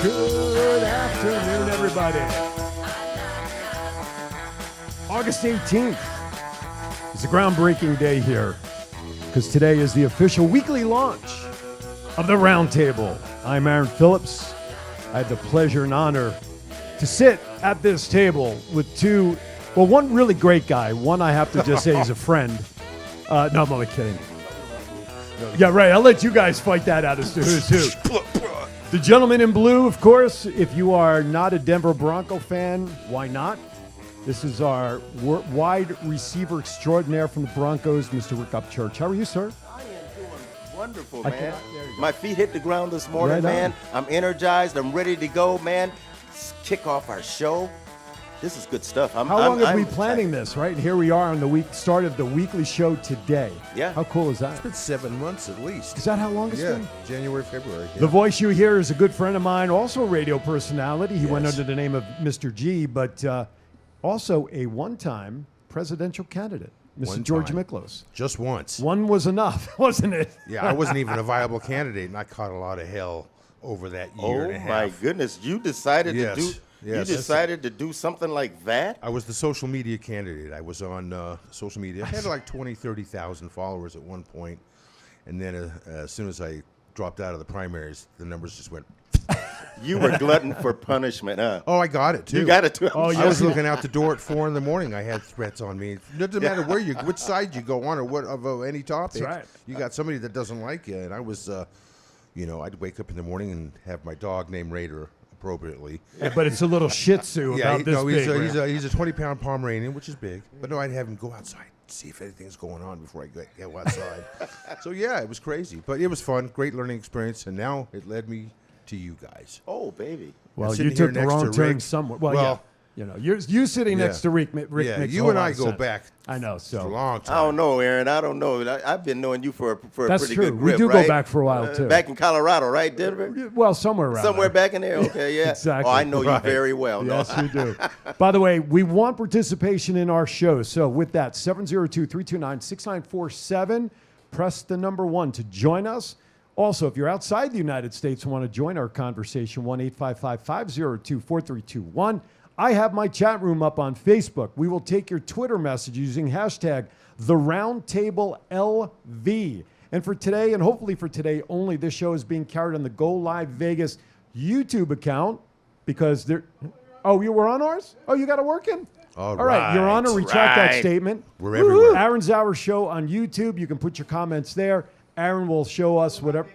Good afternoon, everybody. August 18th is a groundbreaking day here because today is the official weekly launch of the Roundtable. I'm Aaron Phillips. I had the pleasure and honor to sit at this table with one really great guy. One I have to just say is a friend. No, I'm only kidding. Yeah, right. I'll let you guys fight that out as to who's who. The gentleman in blue, of course, if you are not a Denver Bronco fan, why not? This is our wide receiver extraordinaire from the Broncos, Mr. Rick Upchurch. How are you, sir? I am doing wonderful, man. My feet hit the ground this morning, man. I'm energized. I'm ready to go, man. Let's kick off our show. This is good stuff. How long have we been planning this, right? Here we are on the start of the weekly show today. Yeah. How cool is that? It's been 7 months at least. Is that how long it's been? January, February. Yeah. The voice you hear is a good friend of mine, also a radio personality. He went under the name of Mr. G, but also a one-time presidential candidate, Mr. George Miklos. Just once. One was enough, wasn't it? Yeah, I wasn't even a viable candidate, and I caught a lot of hell over that year and a half. Oh, my goodness. You decided to do... Yes. You decided to do something like that? I was the social media candidate. I was on social media. I had like 20, 30,000 followers at one point. And then as soon as I dropped out of the primaries, the numbers just went. You were glutton for punishment, huh? Oh, I got it, too. You got it, too. Oh, I was looking out the door at 4 a.m. I had threats on me. It doesn't matter which side you go on or what of any topic. That's right. You got somebody that doesn't like you. And I was, I'd wake up in the morning and have my dog named Raider. Appropriately, but it's a little Shih Tzu about this big. He's a 20-pound Pomeranian, which is big. But no, I'd have him go outside, see if anything's going on before I go outside. So yeah, it was crazy, but it was fun, great learning experience, and now it led me to you guys. Oh, baby. Well, you took the wrong turn somewhere. Well, you sitting next to Rick. Rick you and I go back. I know, so a long time. I don't know, Aaron. I don't know. I've been knowing you for a pretty true. good grip, We do right? go back for a while too. Back in Colorado, right, Denver? Well, somewhere around Somewhere there. back in there. Okay, yeah. Exactly. Oh, I know you very well. Yes, you do. By the way, we want participation in our show. So with that, 702-329-6947. Press the number 1 to join us. Also, if you're outside the United States and want to join our conversation, 1-855-502-4321. I have my chat room up on Facebook. We will take your Twitter message using hashtag TheRoundtableLV. And for today, and hopefully for today only, this show is being carried on the Go Live Vegas YouTube account because there. Oh, you were on ours? Oh, you got it working? All right, Your Honor, retract that statement. We're everywhere. Aaron's Hour Show on YouTube. You can put your comments there. Aaron will show us whatever.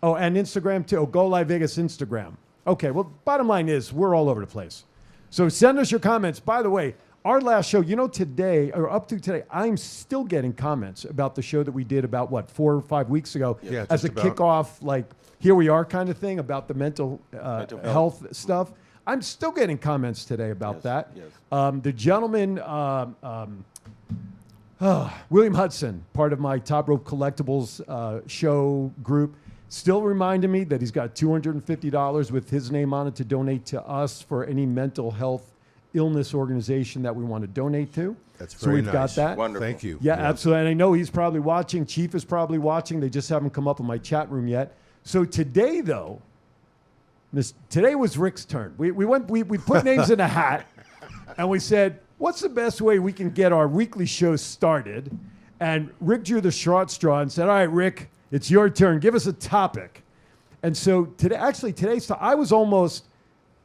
Oh, and Instagram too. Oh, Go Live Vegas Instagram. Okay, well, bottom line is we're all over the place. So send us your comments. By the way, our last show, today, or up to today, I'm still getting comments about the show that we did about, 4 or 5 weeks ago as a kickoff, like, here we are kind of thing about the mental health stuff. I'm still getting comments today about that. Yes. The gentleman, William Hudson, part of my Top Rope Collectibles show group, still reminding me that he's got $250 with his name on it to donate to us for any mental health illness organization that we want to donate to. That's so very we've got that. Wonderful. Thank you. Yeah, absolutely. And I know he's probably watching. Chief is probably watching. They just haven't come up in my chat room yet. So today, though, today was Rick's turn. We put names in a hat, and we said, what's the best way we can get our weekly show started? And Rick drew the short straw and said, all right, Rick, it's your turn. Give us a topic. And so I was almost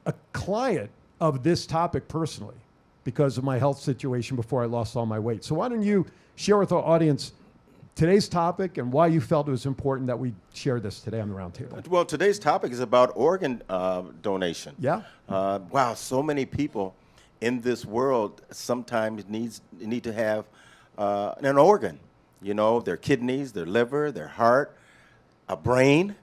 a client of this topic personally because of my health situation before I lost all my weight. So why don't you share with our audience today's topic and why you felt it was important that we share this today on the roundtable. Well, today's topic is about organ donation. Yeah. Wow, so many people in this world sometimes need to have an organ. You know, their kidneys, their liver, their heart, a brain.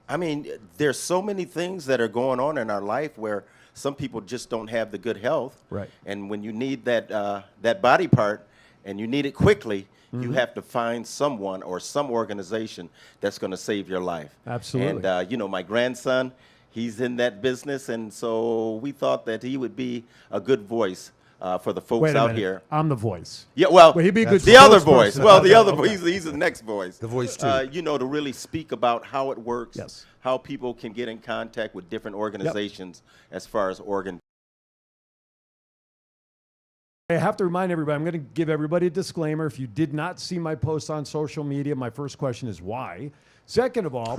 I mean, there's so many things that are going on in our life where some people just don't have the good health. Right. And when you need that body part and you need it quickly, you have to find someone or some organization that's going to save your life. Absolutely. And, you know, my grandson, he's in that business, and so we thought that he would be a good voice for the folks Wait a out minute. here. I'm the voice. Yeah, well, He'd be a good the other spokesperson. voice. Well, the other Okay. voice, he's the next voice. The voice, too. You know, to really speak about how it works, Yes. how people can get in contact with different organizations as far as organ. I have to remind everybody, I'm going to give everybody a disclaimer. If you did not see my post on social media, my first question is why? Second of all,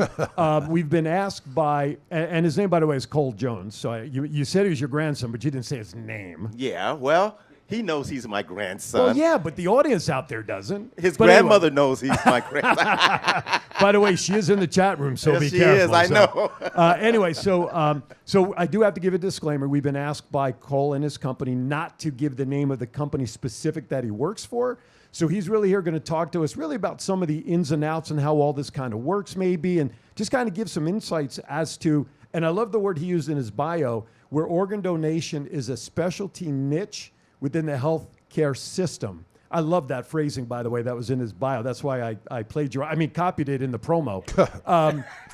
we've been asked by, and his name, by the way, is Cole Jones. So you said he was your grandson, but you didn't say his name. Yeah, well, he knows he's my grandson. Well, yeah, but the audience out there doesn't. His But grandmother anyway, knows he's my grandson. by the way, she is in the chat room, so Yes, be she careful. is, I So, know. Anyway, so I do have to give a disclaimer. We've been asked by Cole and his company not to give the name of the company specific that he works for. So he's really here going to talk to us really about some of the ins and outs and how all this kind of works maybe, and just kind of give some insights as to, and I love the word he used in his bio, where organ donation is a specialty niche within the healthcare system. I love that phrasing, by the way. That was in his bio. That's why I copied it in the promo.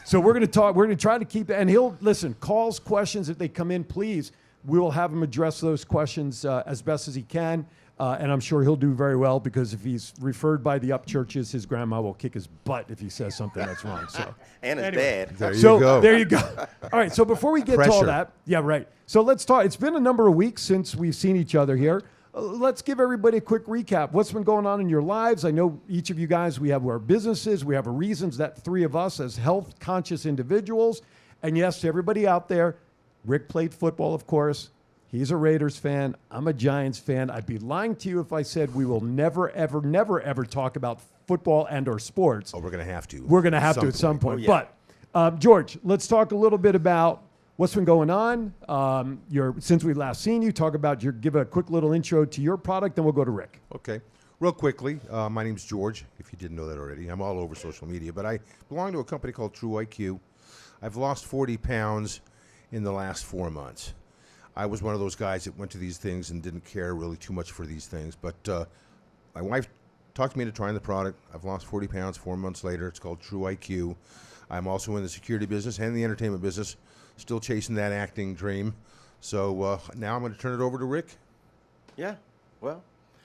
So we're going to talk. We're going to try to keep, and he'll listen. Calls, questions, if they come in, please. We will have him address those questions as best as he can, and I'm sure he'll do very well because if he's referred by the up churches, his grandma will kick his butt if he says something that's wrong. So And his anyway. dad. There you So go. there you go. All right. So before we get to all Pressure. that, yeah, right. So let's talk. It's been a number of weeks since we've seen each other here. Let's give everybody a quick recap. What's been going on in your lives? I know each of you guys, we have our businesses. We have our reasons that three of us as health conscious individuals. And yes, to everybody out there, Rick played football, of course. He's a Raiders fan. I'm a Giants fan. I'd be lying to you if I said we will never, ever, never, ever talk about football and or sports. Oh, we're going to have to. We're going to have to at some point. Oh, yeah. But, George, let's talk a little bit about what's been going on. Since we last seen you, talk about give a quick little intro to your product, then we'll go to Rick. Okay. Real quickly, my name's George, if you didn't know that already. I'm all over social media, but I belong to a company called True IQ. I've lost 40 pounds in the last 4 months. I was one of those guys that went to these things and didn't care really too much for these things, but my wife talked me into trying the product. I've lost 40 pounds 4 months later. It's called True IQ. I'm also in the security business and the entertainment business, still chasing that acting dream. So now I'm going to turn it over to Rick. Yeah, well,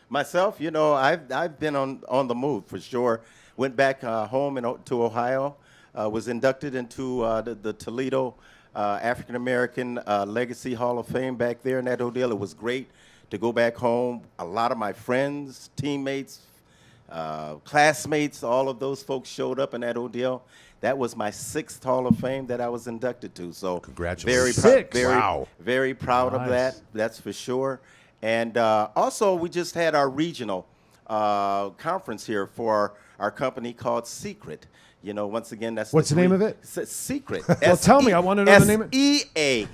myself, you know, I've been on the move for sure. Went back home to Ohio, was inducted into the Toledo African American Legacy Hall of Fame back there in that ordeal. It was great to go back home. A lot of my friends, teammates, classmates, all of those folks showed up in that ordeal. That was my 6th Hall of Fame that I was inducted to. So Congratulations. very proud of that. That's for sure. And also, we just had our regional conference here for our company called Secret. You know, once again, that's What's the name of it? Secret. Well, tell me. I want to know the name of it.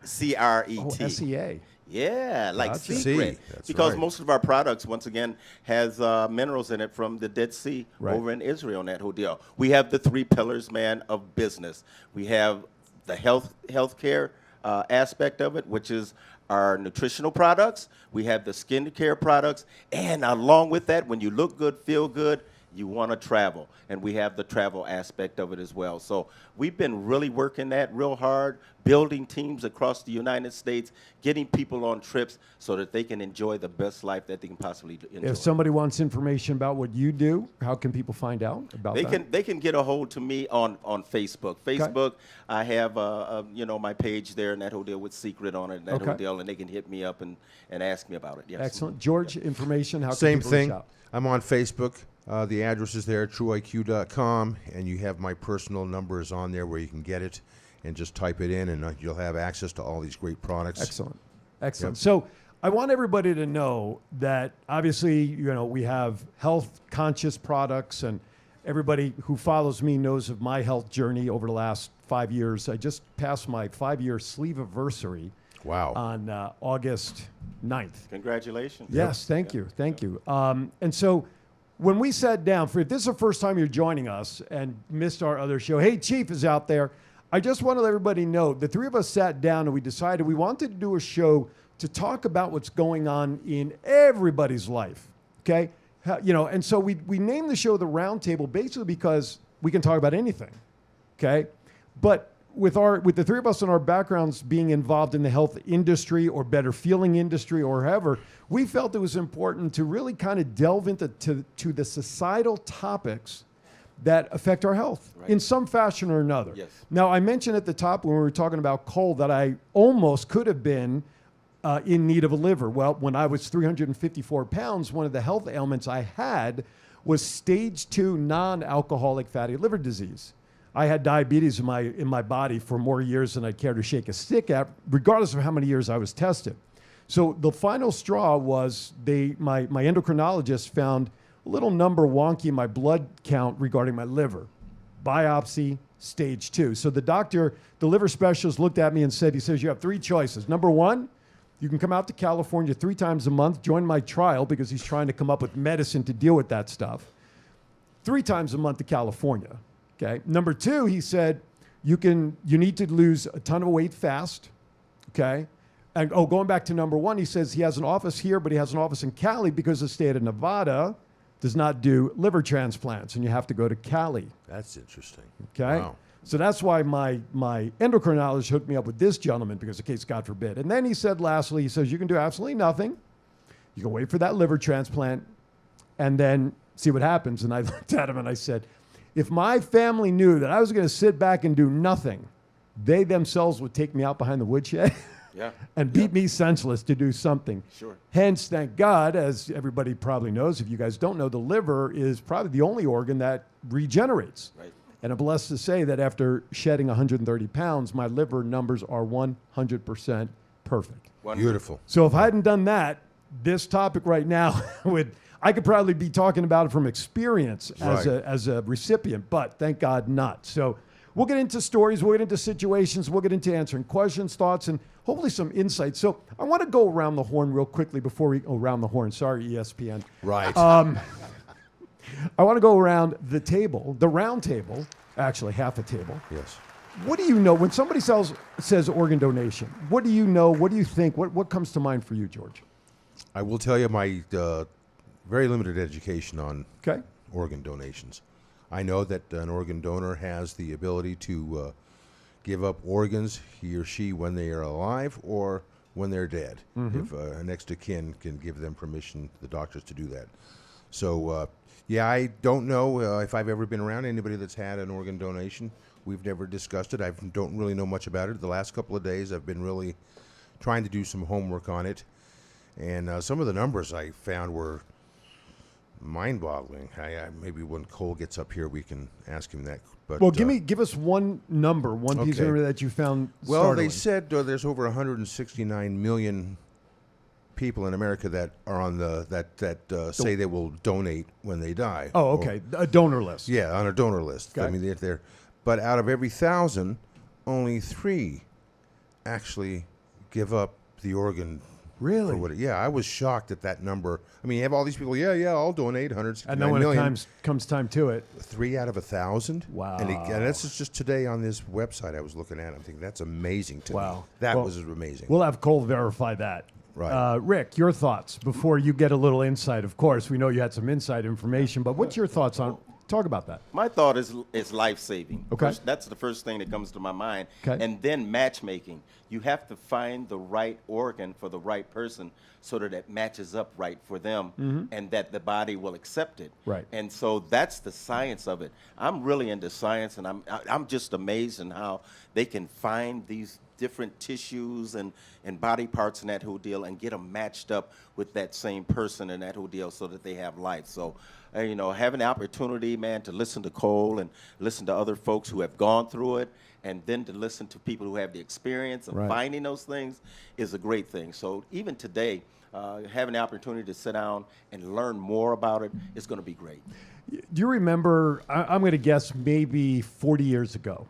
SEACRET. Oh, SEA. Yeah, like Gotcha. secret. That's Because right. most of our products, once again, has minerals in it from the Dead Sea Right. over in Israel in that whole deal. We have the 3 pillars, man, of business. We have the healthcare aspect of it, which is our nutritional products. We have the skincare products. And along with that, when you look good, feel good, you want to travel. And we have the travel aspect of it as well. So we've been really working that real hard, building teams across the United States, getting people on trips so that they can enjoy the best life that they can possibly enjoy. If somebody wants information about what you do, how can people find out about that? They can get a hold to me on Facebook. Facebook, I have my page there, and that whole deal with Secret on it, and that whole deal, and they can hit me up and ask me about it. Yes. Excellent. George, information, how can Same people reach thing. out? I'm on Facebook. The address is there, trueiq.com, and you have my personal numbers on there where you can get it and just type it in, and you'll have access to all these great products. Excellent. Excellent. Yep. So I want everybody to know that obviously, we have health conscious products, and everybody who follows me knows of my health journey over the last 5 years. I just passed my 5-year sleeve-iversary Wow. on August 9th. Congratulations. Yes, thank you. And so when we sat down, if this is the first time you're joining us and missed our other show, hey, Chief is out there. I just want to let everybody know the three of us sat down and we decided we wanted to do a show to talk about what's going on in everybody's life, okay? And so we named the show The Roundtable basically because we can talk about anything, okay? But with the three of us and our backgrounds being involved in the health industry or better feeling industry or however, we felt it was important to really kind of delve into to the societal topics that affect our health in some fashion or another. Yes. Now, I mentioned at the top when we were talking about coal that I almost could have been in need of a liver. Well, when I was 354 pounds, one of the health ailments I had was stage 2 non-alcoholic fatty liver disease. I had diabetes in my body for more years than I'd care to shake a stick at, regardless of how many years I was tested. So the final straw was my endocrinologist found a little number wonky in my blood count regarding my liver. Biopsy, stage 2. So the liver specialist looked at me and said, he says, you have 3 choices. Number 1, you can come out to California 3 times a month, join my trial because he's trying to come up with medicine to deal with that stuff. 3 times a month to California. Okay. Number 2, he said, you need to lose a ton of weight fast. Okay. And going back to number 1, he says he has an office here, but he has an office in Cali because the state of Nevada does not do liver transplants, and you have to go to Cali. That's interesting. Okay. Wow. So that's why my endocrinologist hooked me up with this gentleman because in case God forbid. And then he said, lastly, he says, you can do absolutely nothing. You can wait for that liver transplant and then see what happens. And I looked at him and I said, if my family knew that I was going to sit back and do nothing, they themselves would take me out behind the woodshed and beat me senseless to do something. Sure. Hence, thank God, as everybody probably knows, if you guys don't know, the liver is probably the only organ that regenerates. Right. And I'm blessed to say that after shedding 130 pounds, my liver numbers are 100% perfect. Beautiful. So if I hadn't done that, this topic right now I could probably be talking about it from experience as a recipient, but thank God not. So we'll get into stories, we'll get into situations, we'll get into answering questions, thoughts, and hopefully some insights. So I want to go around the horn real quickly before we go around the horn. Sorry, ESPN. Right. I want to go around the table, the round table, actually half a table. Yes. What do you know when somebody says organ donation? What do you know? What do you think? What comes to mind for you, George? I will tell you my very limited education on Okay. organ donations. I know that an organ donor has the ability to give up organs, he or she, when they are alive or when they're dead. If a next of kin can give them permission, the doctors, to do that. So, I don't know if I've ever been around anybody that's had an organ donation. We've never discussed it. I don't really know much about it. The last couple of days I've been really trying to do some homework on it. And some of the numbers I found were mind-boggling. Maybe when Cole gets up here, we can ask him that. But Well, give us one number, one piece of Okay. number that you found well, startling. they said there's over 169 million people in America that are on say they will donate when they die. Oh, okay. A donor list. Yeah, on a donor list. I Okay. mean, they're but out of every 1,000, only 3 actually give up the organ. Really? Yeah, I was shocked at that number. I mean, you have all these people. Yeah, I'll donate 169 And then when million. it comes time to it, 3 out of 1,000. Wow. And this is just today on this website I was looking at. I'm thinking that's amazing to me. Wow. That Well, was amazing. we'll have Cole verify that. Right. Rick, your thoughts before you get a little insight. Of course, we know you had some inside information, but what's your thoughts on? Talk about that. My thought is life-saving. Okay. That's the first thing that comes to my mind. Okay. And then matchmaking. You have to find the right organ for the right person so that it matches up right for them and that the body will accept it. Right. And so that's the science of it. I'm really into science, and I'm just amazed in how they can find these different tissues and body parts and that whole deal and get them matched up with that same person and that whole deal so that they have life. So, having the opportunity, man, to listen to Cole and listen to other folks who have gone through it and then to listen to people who have the experience of Right. finding those things is a great thing. So even today, having the opportunity to sit down and learn more about it is going to be great. Do you remember, I'm going to guess maybe 40 years ago,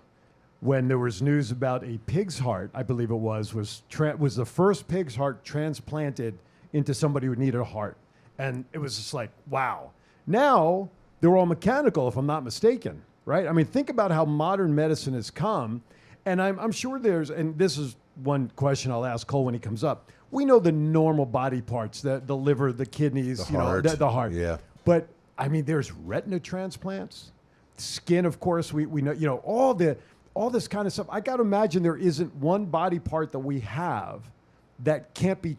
when there was news about a pig's heart, I believe it was the first pig's heart transplanted into somebody who needed a heart. And it was just like, wow. Now, they're all mechanical, if I'm not mistaken, right? I mean, think about how modern medicine has come. And I'm sure and this is one question I'll ask Cole when he comes up. We know the normal body parts, the liver, the kidneys, The heart. the heart. Yeah. But, I mean, there's retina transplants, skin, of course, we know, all this kind of stuff. I got to imagine there isn't one body part that we have that can't be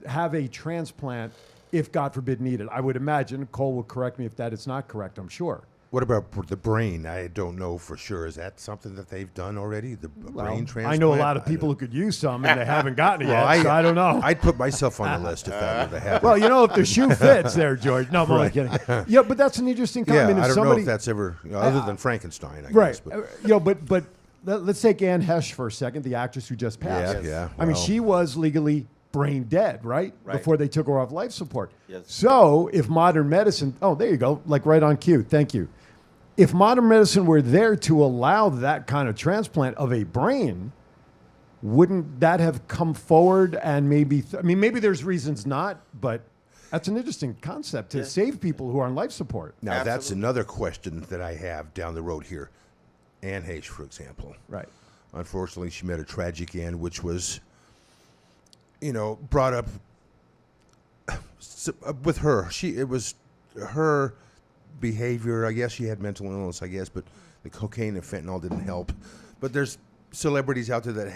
have a transplant if, God forbid, needed. I would imagine. Cole will correct me if that is not correct, I'm sure. What about the brain? I don't know for sure. Is that something that they've done already? The brain transplant? I know a lot of people who could use some, and they haven't gotten it Well, yet, so I don't know. I'd put myself on the list if that were to happen. Well, if the shoe fits there, George. No, I'm only kidding. Yeah, but that's an interesting comment. yeah, I don't know somebody, if that's ever, other than Frankenstein, I right. guess. But let's take Anne Hesh for a second, the actress who just passed. Yeah. I mean, well, she was legally brain dead, right? Right. Before they took her off life support. Yes. So if modern medicine, there you go, like right on cue. Thank you. If modern medicine were there to allow that kind of transplant of a brain, wouldn't that have come forward? And maybe there's reasons not, but that's an interesting concept to save people who are on life support. Now, that's Absolutely. another question that I have down the road here. Anne Heche, for example. Right. Unfortunately, she met a tragic end, which was, brought up with her. It was her behavior. I guess she had mental illness, but the cocaine and fentanyl didn't help. But there's celebrities out there that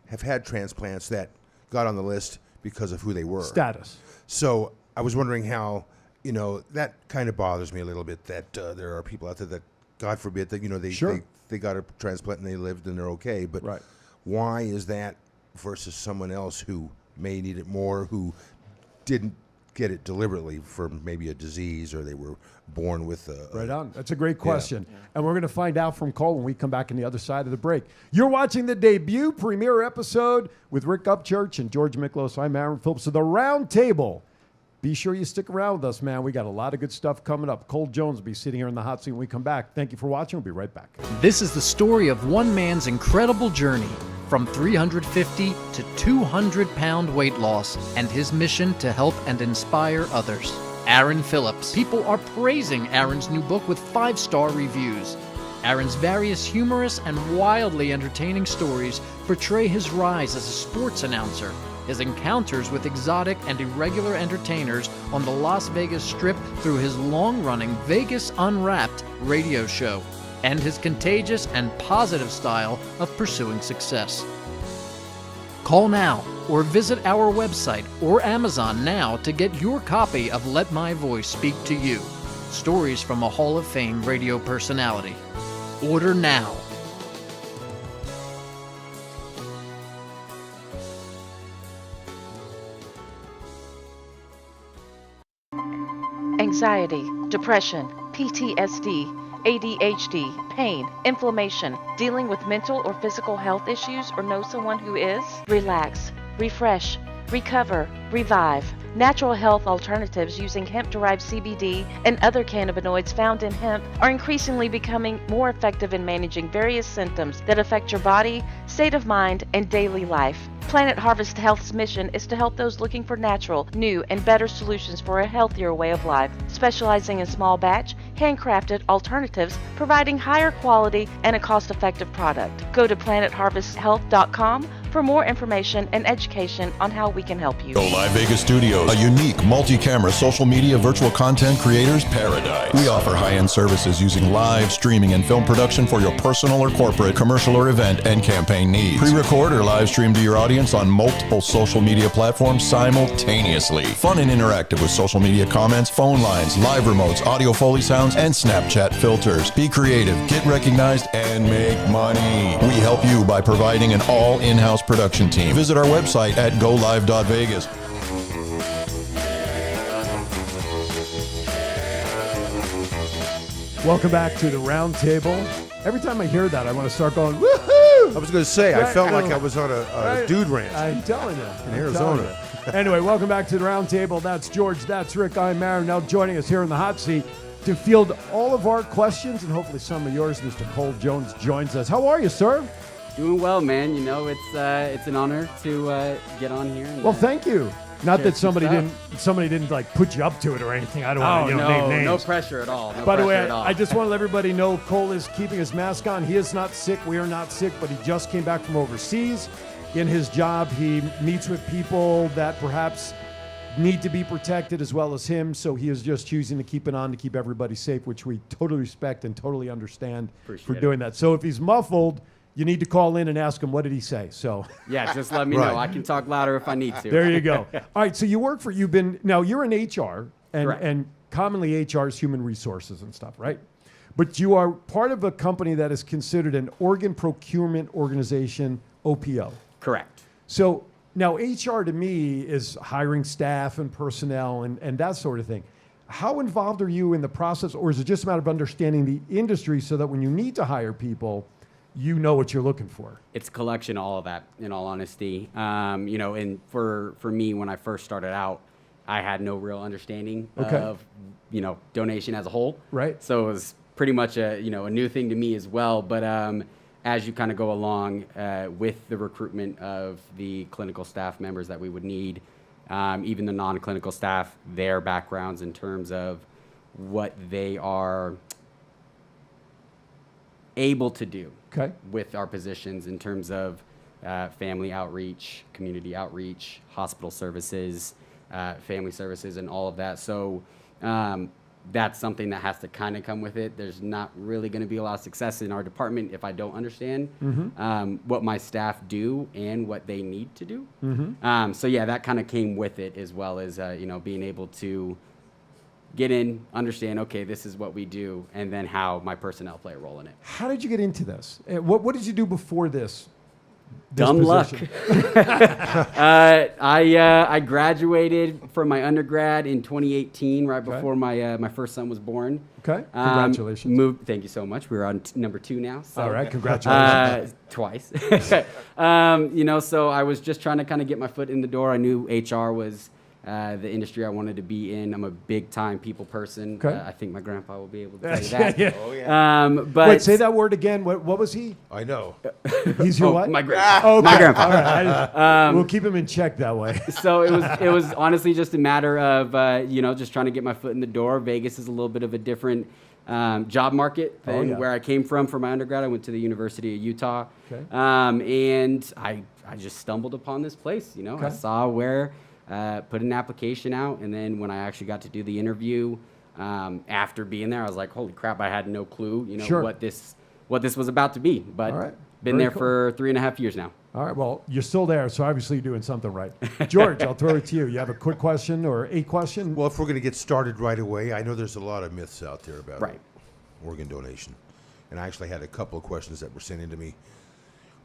have had transplants that got on the list because of who they were. Status. So I was wondering how, that kind of bothers me a little bit that there are people out there that, God forbid, that, Sure. they got a transplant and they lived and they're okay. But Right. why is that versus someone else who may need it more, who didn't get it deliberately for maybe a disease, or they were born with a... Right on. That's a great question. And we're going to find out from Cole when we come back on the other side of the break. You're watching the debut premiere episode with Rick Upchurch and George Miklos. I'm Aaron Phillips of The Round Table. Be sure you stick around with us, man. We got a lot of good stuff coming up. Cole Jones will be sitting here in the hot seat when we come back. Thank you for watching. We'll be right back. This is the story of one man's incredible journey from 350 to 200-pound weight loss and his mission to help and inspire others. Aaron Phillips. People are praising Aaron's new book with 5-star reviews. Aaron's various humorous and wildly entertaining stories portray his rise as a sports announcer, his encounters with exotic and irregular entertainers on the Las Vegas Strip through his long-running Vegas Unwrapped radio show, and his contagious and positive style of pursuing success. Call now or visit our website or Amazon now to get your copy of Let My Voice Speak to You, stories from a Hall of Fame radio personality. Order now. Anxiety, depression, PTSD, ADHD, pain, inflammation, dealing with mental or physical health issues, or know someone who is? Relax, refresh, recover, revive. Natural health alternatives using hemp-derived CBD and other cannabinoids found in hemp are increasingly becoming more effective in managing various symptoms that affect your body, state of mind, and daily life. Planet Harvest Health's mission is to help those looking for natural, new, and better solutions for a healthier way of life, specializing in small batch, handcrafted alternatives, providing higher quality and a cost-effective product. Go to planetharvesthealth.com for more information and education on how we can help you. Go Live Vegas Studios, a unique multi-camera social media virtual content creators paradise. We offer high-end services using live streaming and film production for your personal or corporate, commercial or event and campaign needs. Pre-record or live stream to your audience on multiple social media platforms simultaneously. Fun and interactive with social media comments, phone lines, live remotes, audio Foley sounds, and Snapchat filters. Be creative, get recognized, and make money. We help you by providing an all in-house production team. Visit our website at golive.vegas. Welcome back to The Round Table. Every time I hear that, I want to start going, woohoo! I was going to say, I Right, felt no. like I was on a Right. dude ranch. I'm telling you. In Arizona. Anyway, welcome back to the Roundtable. That's George. That's Rick. I'm Aaron. Now joining us here in the hot seat to field all of our questions and hopefully some of yours, Mr. Cole Jones joins us. How are you, sir? Doing well, man. You know, it's an honor to get on here. And, Well, thank you. Not Share that some somebody didn't like put you up to it or anything. I don't want to no, name names. no pressure at all. No By the way, pressure at all. I just want to let everybody know Cole is keeping his mask on. He is not sick. We are not sick, but he just came back from overseas. In his job, he meets with people that perhaps need to be protected as well as him. So he is just choosing to keep it on to keep everybody safe, which we totally respect and totally understand for Appreciate doing that. So if he's muffled, you need to call in and ask him, what did he say? So Yeah, just let me Right. know. I can talk louder if I need to. there you go. All right, so now you're in HR, Correct. and commonly HR is human resources and stuff, right? But you are part of a company that is considered an organ procurement organization, OPO. Correct. So now HR to me is hiring staff and personnel and that sort of thing. How involved are you in the process, or is it just a matter of understanding the industry so that when you need to hire people, you know what you're looking for? It's a collection of all of that, in all honesty. You know, and for me, when I first started out, I had no real understanding Okay. of, you know, donation as a whole. Right. So it was pretty much a new thing to me as well. But as you kind of go along with the recruitment of the clinical staff members that we would need, even the non-clinical staff, their backgrounds in terms of what they are able to do Okay. with our positions in terms of family outreach, community outreach, hospital services, family services, and all of that. So that's something that has to kind of come with it. There's not really going to be a lot of success in our department if I don't understand what my staff do and what they need to do. So yeah, that kind of came with it, as well as being able to get in, understand, okay, this is what we do, and then how my personnel play a role in it. How did you get into this? What did you do before this? Dumb luck. position? I graduated from my undergrad in 2018, right before my first son was born. Okay. Congratulations. Thank you so much. We're on number 2 now. So, All right. Congratulations. twice. So I was just trying to kind of get my foot in the door. I knew HR was the industry I wanted to be in. I'm a big time people person. Okay. I think my grandpa will be able to tell you that. Yeah. Oh, yeah. But Wait, say that word again. What was he? I know. He's your what? My grandpa. Oh, okay. My grandpa. All right. We'll keep him in check that way. So it was honestly just a matter of just trying to get my foot in the door. Vegas is a little bit of a different job market than yeah. where I came from for my undergrad. I went to the University of Utah, Okay. And I just stumbled upon this place. I Okay. saw where put an application out, and then when I actually got to do the interview, after being there, I was like, holy crap! I had no clue, Sure. what this was about to be. But All right. been Very there cool. for 3.5 years now. All right. Well, you're still there, so obviously you're doing something right. George, I'll throw it to you. You have a quick question or a question? Well, if we're going to get started right away, I know there's a lot of myths out there about Right. organ donation. And I actually had a couple of questions that were sent in to me.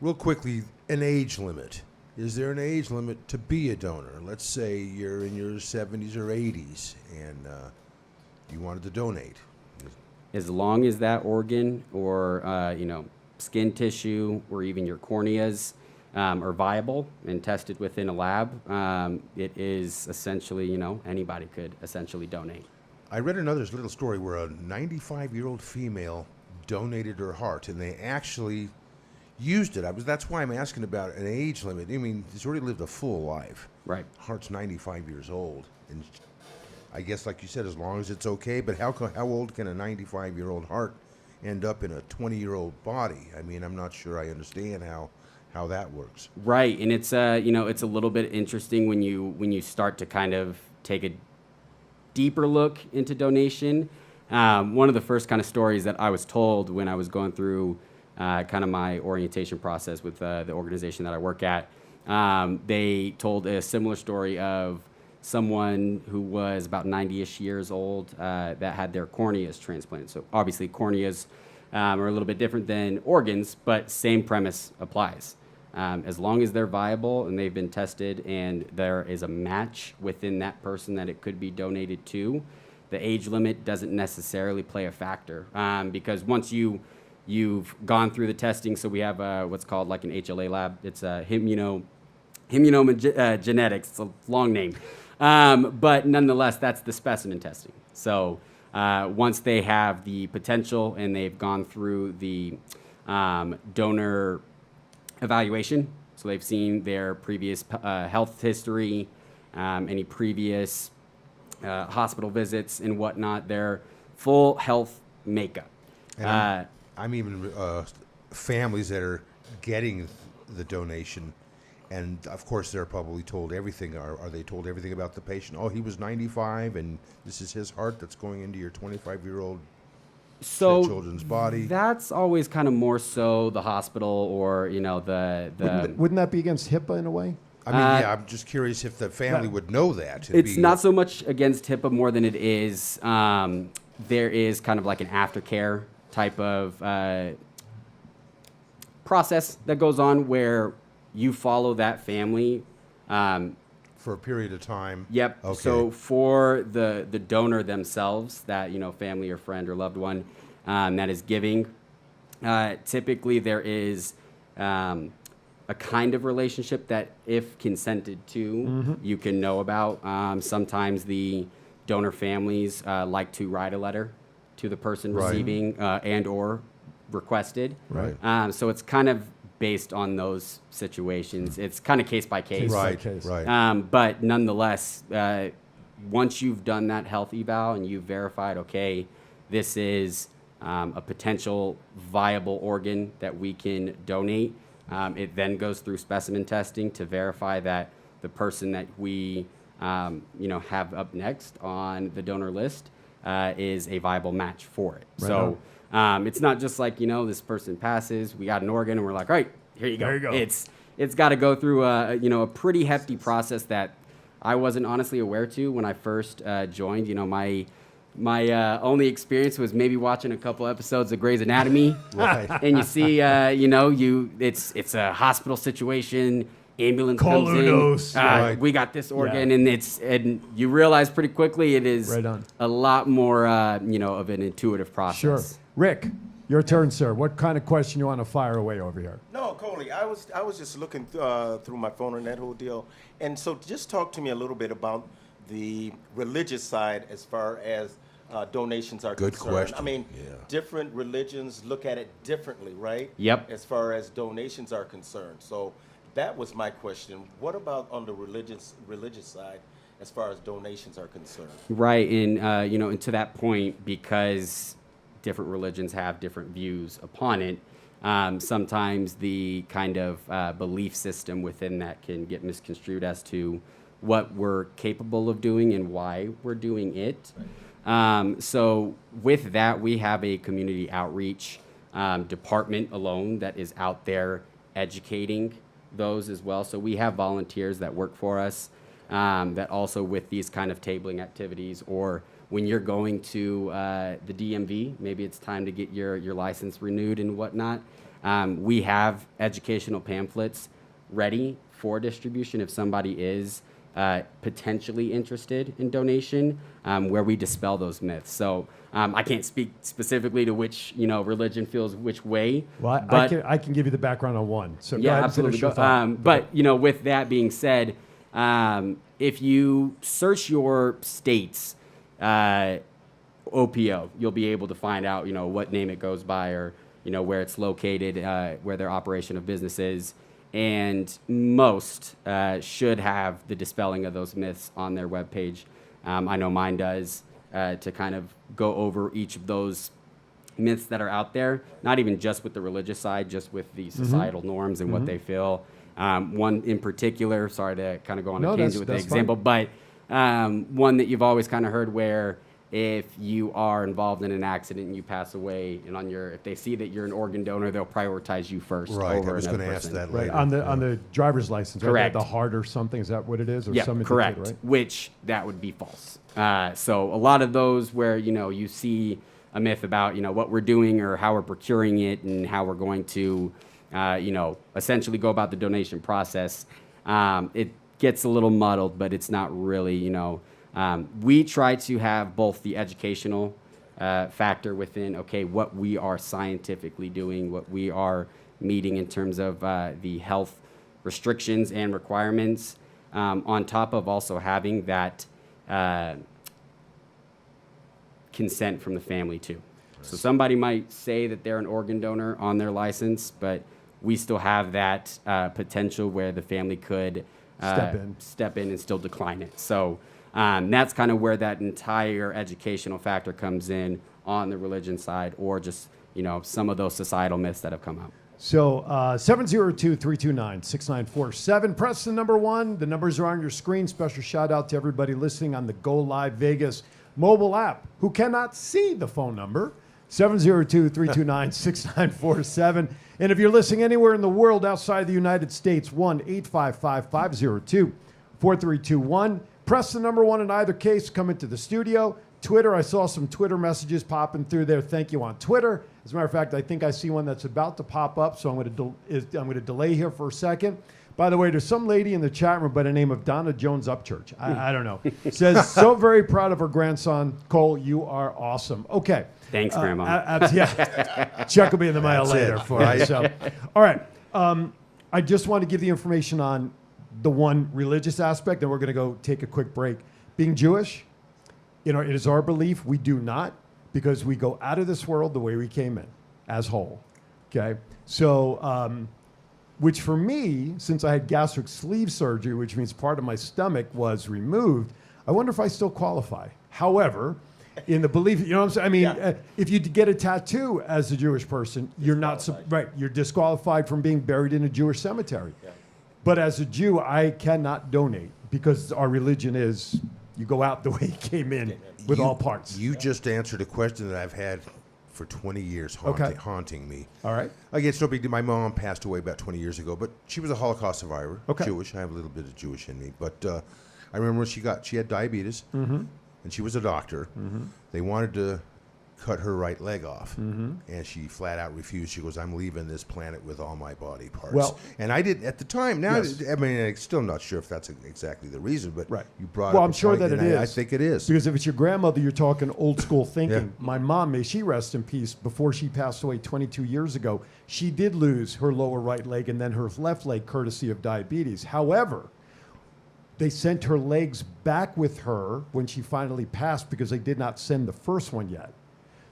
Real quickly, an age limit. Is there an age limit to be a donor? Let's say you're in your 70s or 80s and you wanted to donate. As long as that organ or skin tissue or even your corneas are viable and tested within a lab, it is essentially, anybody could essentially donate. I read another little story where a 95-year-old female donated her heart, and they actually used it. That's why I'm asking about an age limit. I mean, she's already lived a full life. Right. Heart's 95 years old, and I guess, like you said, as long as it's okay. But how old can a 95-year-old heart end up in a 20-year-old body? I mean, I'm not sure I understand how that works. Right, and it's it's a little bit interesting when you start to kind of take a deeper look into donation. One of the first kind of stories that I was told when I was going through kind of my orientation process with the organization that I work at, they told a similar story of someone who was about 90-ish years old that had their corneas transplanted. So obviously corneas are a little bit different than organs, but same premise applies. As long as they're viable and they've been tested and there is a match within that person that it could be donated to, the age limit doesn't necessarily play a factor, because once you you've gone through the testing. So we have what's called like an HLA lab. It's immunogenetics. It's a long name. But nonetheless, that's the specimen testing. So once they have the potential and they've gone through the donor evaluation, so they've seen their previous health history, any previous hospital visits and whatnot, their full health makeup. And I'm even families that are getting the donation, and of course they're probably told everything. Are they told everything about the patient? Oh, he was 95, and this is his heart that's going into your 25-year-old children's body. That's always kind of more so the hospital or the Wouldn't that be against HIPAA in a way? I mean, yeah, I'm just curious if the family would know that. It's not so much against HIPAA more than it is there is kind of like an aftercare type of process that goes on where you follow that family. For a period of time. Yep. Okay. So for the donor themselves, that family or friend or loved one that is giving, typically there is a kind of relationship that, if consented to, you can know about. Sometimes the donor families like to write a letter to the person receiving and or requested. Right. So it's kind of based on those situations. It's kind of case by case. Right. case. Right. But nonetheless, once you've done that health eval and you've verified, okay, this is a potential viable organ that we can donate, it then goes through specimen testing to verify that the person that we have up next on the donor list is a viable match for it. Right So it's not just like, this person passes, we got an organ, and we're like, all right, here you go. There you go. It's got to go through a pretty hefty process that I wasn't honestly aware to when I first joined. My only experience was maybe watching a couple episodes of Grey's Anatomy, and you see, it's a hospital situation. Ambulance Call comes Unos. in. Right. We got this organ, and you realize pretty quickly it is Right on. a lot more, of an intuitive process. Sure. Rick, your turn, sir. What kind of question you want to fire away over here? No, Coley, I was just looking through my phone and that whole deal, and so just talk to me a little bit about the religious side as far as donations are Good concerned. question. I mean, Yeah. different religions look at it differently, right? Yep. As far as donations are concerned. So that was my question. What about on the religious side as far as donations are concerned? Right, and to that point, because different religions have different views upon it, sometimes the kind of belief system within that can get misconstrued as to what we're capable of doing and why we're doing it. So with that, we have a community outreach department alone that is out there educating those as well. So we have volunteers that work for us that also with these kind of tabling activities, or when you're going to the DMV, maybe it's time to get your license renewed and whatnot. We have educational pamphlets ready for distribution if somebody is potentially interested in donation, where we dispel those myths. So I can't speak specifically to which religion feels which way. Well, but I can give you the background on one. So go yeah, ahead and absolutely. finish your thought. But with that being said, if you search your state's OPO, you'll be able to find out what name it goes by, or where it's located, where their operation of business is. And most should have the dispelling of those myths on their webpage. I know mine does, to kind of go over each of those myths that are out there, not even just with the religious side, just with the societal norms and what they feel. One in particular, sorry to kind of go on a tangent with the that's example, but one that you've always kind of heard, where if you are involved in an accident and you pass away, and if they see that you're an organ donor, they'll prioritize you first. Right. Over I was going another to ask person. that Right, later. on the driver's license, right? Correct. The heart or something, is that what it is? Or Yeah, some correct. indicator, right? Which that would be false. So a lot of those where you see a myth about what we're doing or how we're procuring it and how we're going to essentially go about the donation process, it gets a little muddled, but it's not really we try to have both the educational factor within, okay, what we are scientifically doing, what we are meeting in terms of the health restrictions and requirements, on top of also having that consent from the family too. So somebody might say that they're an organ donor on their license, but we still have that potential where the family could step in and still decline it. So that's kind of where that entire educational factor comes in on the religion side, or just, you know, some of those societal myths that have come out. So 702-329-6947. Press the number 1. The numbers are on your screen. Special shout out to everybody listening on the Go Live Vegas mobile app who cannot see the phone number. 702-329-6947. And if you're listening anywhere in the world outside the United States, 1-855-502-4321. Press the number 1 in either case. Come into the studio. Twitter, I saw some Twitter messages popping through there. Thank you on Twitter. As a matter of fact, I think I see one that's about to pop up, so I'm going to delay here for a second. By the way, there's some lady in the chat room by the name of Donna Jones Upchurch. I don't know. Says, so very proud of her grandson. Cole, you are awesome. Okay. Thanks, Grandma. Yeah. Check will be in the mail later for us. So, all right. I just want to give the information on the one religious aspect, and we're going to go take a quick break. Being Jewish, you know, it is our belief we do not, because we go out of this world the way we came in, as whole. Okay? So, which for me, since I had gastric sleeve surgery, which means part of my stomach was removed, I wonder if I still qualify. However, in the belief, you know what I'm saying? I mean, if you get a tattoo as a Jewish person, you're not, right, you're disqualified from being buried in a Jewish cemetery. Yeah. But as a Jew, I cannot donate because our religion is you go out the way you came in with all parts. You just answered a question that I've had for 20 years haunting me. All right. Again, it's no big deal. My mom passed away about 20 years ago, but she was a Holocaust survivor, Jewish. I have a little bit of Jewish in me. But I remember when she had diabetes, and she was a doctor. They wanted to cut her right leg off, and she flat out refused. She goes, "I'm leaving this planet with all my body parts." Well, and I did at the time. Now, I mean, I'm still not sure if that's exactly the reason, but you brought up. Well, I'm sure that it is. I think it is, because if it's your grandmother, you're talking old school thinking. My mom, may she rest in peace, before she passed away 22 years ago, she did lose her lower right leg and then her left leg, courtesy of diabetes. However, they sent her legs back with her when she finally passed, because they did not send the first one yet.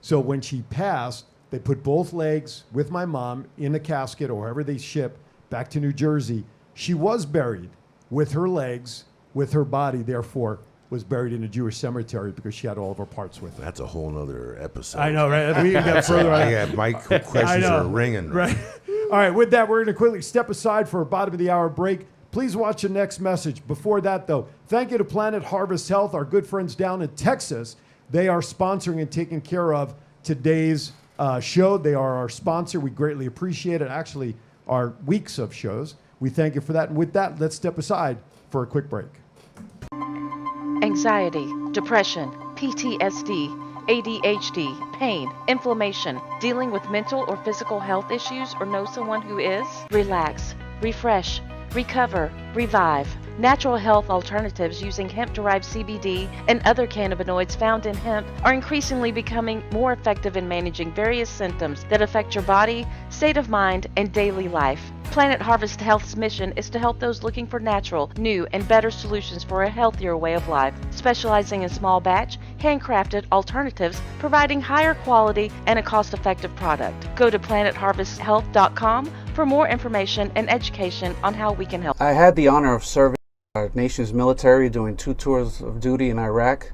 So when she passed, they put both legs with my mom in a casket, or wherever they ship, back to New Jersey. She was buried with her legs, with her body, therefore was buried in a Jewish cemetery, because she had all of her parts with her. That's a whole other episode. I know, right? We can get further. My questions are ringing. Right. All right, with that, we're going to quickly step aside for a bottom of the hour break. Please watch the next message. Before that, though, thank you to Planet Harvest Health, our good friends down in Texas. They are sponsoring and taking care of today's show. They are our sponsor. We greatly appreciate it. Actually, our weeks of shows. We thank you for that. And with that, let's step aside for a quick break. Anxiety, depression, PTSD, ADHD, pain, inflammation, dealing with mental or physical health issues, or know someone who is? Relax, refresh, recover, revive. Natural health alternatives using hemp-derived CBD and other cannabinoids found in hemp are increasingly becoming more effective in managing various symptoms that affect your body, state of mind, and daily life. Planet Harvest Health's mission is to help those looking for natural, new, and better solutions for a healthier way of life, specializing in small batch, handcrafted alternatives, providing higher quality and a cost-effective product. Go to planetharvesthealth.com for more information and education on how we can help. I had the honor of serving our nation's military, doing 2 tours of duty in Iraq,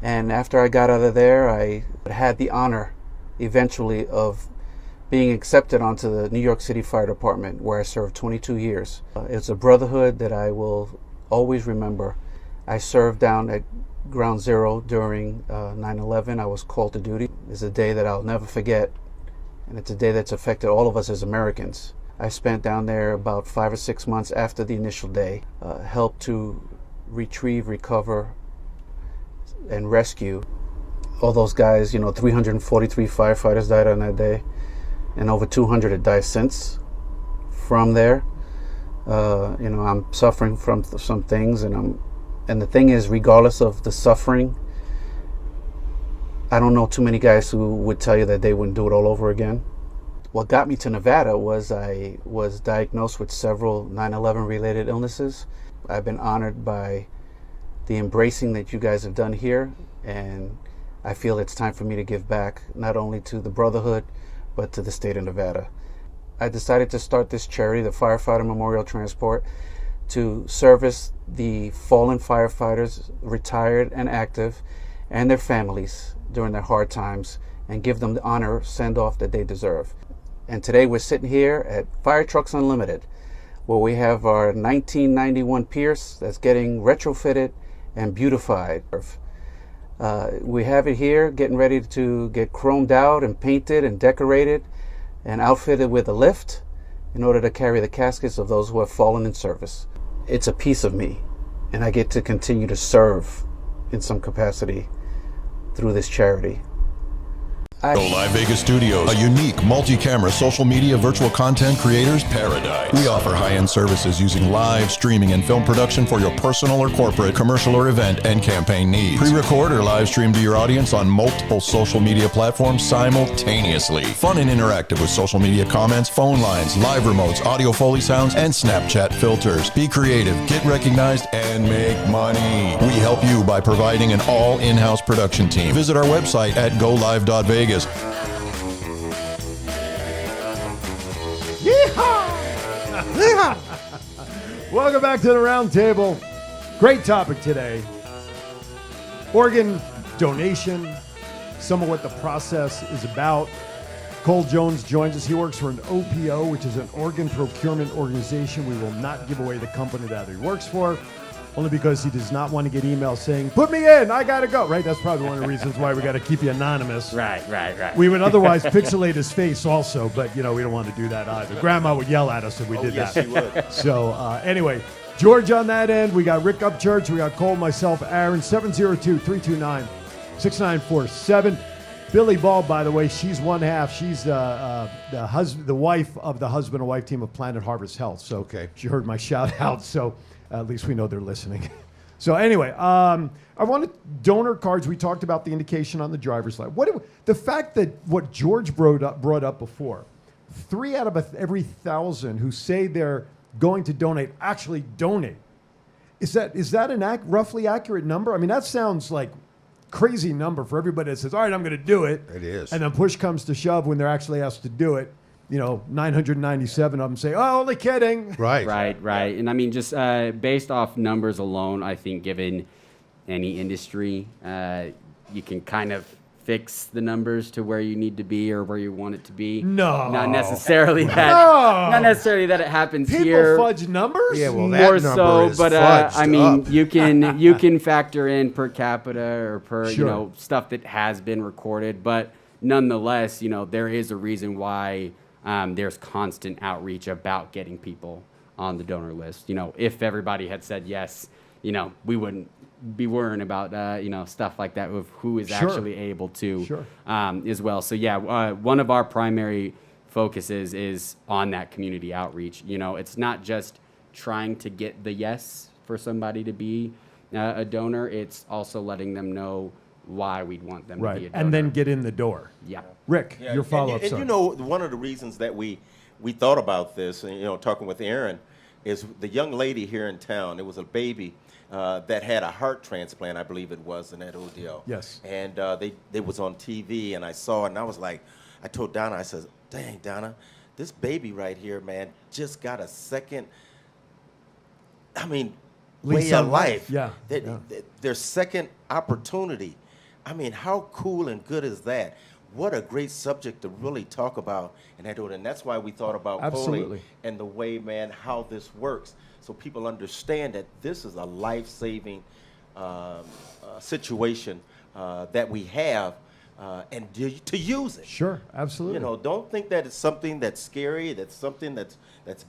and after I got out of there, I had the honor eventually of being accepted onto the New York City Fire Department, where I served 22 years. It's a brotherhood that I will always remember. I served down at Ground Zero during 9/11. I was called to duty. It's a day that I'll never forget, and it's a day that's affected all of us as Americans. I spent down there about 5 or 6 months after the initial day, helped to retrieve, recover, and rescue all those guys. 343 firefighters died on that day, and over 200 have died since. From there, I'm suffering from some things, and the thing is, regardless of the suffering, I don't know too many guys who would tell you that they wouldn't do it all over again. What got me to Nevada was I was diagnosed with several 9/11 related illnesses. I've been honored by the embracing that you guys have done here, and I feel it's time for me to give back, not only to the Brotherhood, but to the state of Nevada. I decided to start this charity, the Firefighter Memorial Transport, to service the fallen firefighters, retired and active, and their families during their hard times, and give them the honor send-off that they deserve. And today we're sitting here at Fire Trucks Unlimited, where we have our 1991 Pierce that's getting retrofitted and beautified. We have it here getting ready to get chromed out and painted and decorated and outfitted with a lift in order to carry the caskets of those who have fallen in service. It's a piece of me, and I get to continue to serve in some capacity through this charity. Go Live Vegas Studios, a unique multi-camera social media virtual content creators paradise. We offer high-end services using live streaming and film production for your personal or corporate, commercial or event and campaign needs. Pre-record or live stream to your audience on multiple social media platforms simultaneously. Fun and interactive with social media comments, phone lines, live remotes, audio Foley sounds, and Snapchat filters. Be creative, get recognized, and make money. We help you by providing an all in-house production team. Visit our website at golive.vegas. Welcome back to the round table. Great topic today. Organ donation, some of what the process is about. Cole Jones joins us. He works for an OPO, which is an organ procurement organization. We will not give away the company that he works for, only because he does not want to get emails saying, put me in, I got to go, right? That's probably one of the reasons why we got to keep you anonymous. Right. We would otherwise pixelate his face also, but, we don't want to do that either. Grandma would yell at us if we did yes, that. she would. So, anyway, George on that end. We got Rick Upchurch. We got Cole, myself, Aaron, 702-329-6947. Billy Ball, by the way, she's one half. She's the wife of the husband and wife team of Planet Harvest Health. So Okay. she heard my shout out. So at least we know they're listening. So anyway, I wanted donor cards. We talked about the indication on the driver's license. The fact that what George brought up before, 3 out of every 1,000 who say they're going to donate actually donate. Is that an roughly accurate number? I mean, that sounds like crazy number for everybody that says, all right, I'm going to do it. It is. And then push comes to shove when they're actually asked to do it. 997 of them say, oh, only kidding. Right. Right. And I mean, just based off numbers alone, I think given any industry, you can kind of fix the numbers to where you need to be or where you want it to be. No. Not necessarily that. No. Not necessarily that it happens People here. fudge numbers? Yeah, well, that More number so, is but fudged I mean, up. you can factor in per capita or per Sure. stuff that has been recorded, but nonetheless, there is a reason why there's constant outreach about getting people on the donor list. If everybody had said yes, we wouldn't be worrying about stuff like that with who is Sure. actually able to Sure. as well. So yeah, one of our primary focuses is on that community outreach. It's not just trying to get the yes for somebody to be a donor. It's also letting them know why we'd want them to be a Right. donor. And then get in the door. Yeah. Rick, Yeah, your follow-up, and sir. one of the reasons that we thought about this, and talking with Aaron, is the young lady here in town. It was a baby that had a heart transplant, I believe it was, in that ODL. Yes. And they was on TV, and I saw it, and I was like, I told Donna, I said, dang, Donna, this baby right here, man, just got a second, Lease way on of life. life. Yeah, Their second opportunity. I mean, how cool and good is that? What a great subject to really talk about in that order. And that's why we thought about Absolutely. Foley and the way, man, how this works. So people understand that this is a life-saving situation that we have and to use it. Sure, absolutely. Don't think that it's something that's scary, that's something that's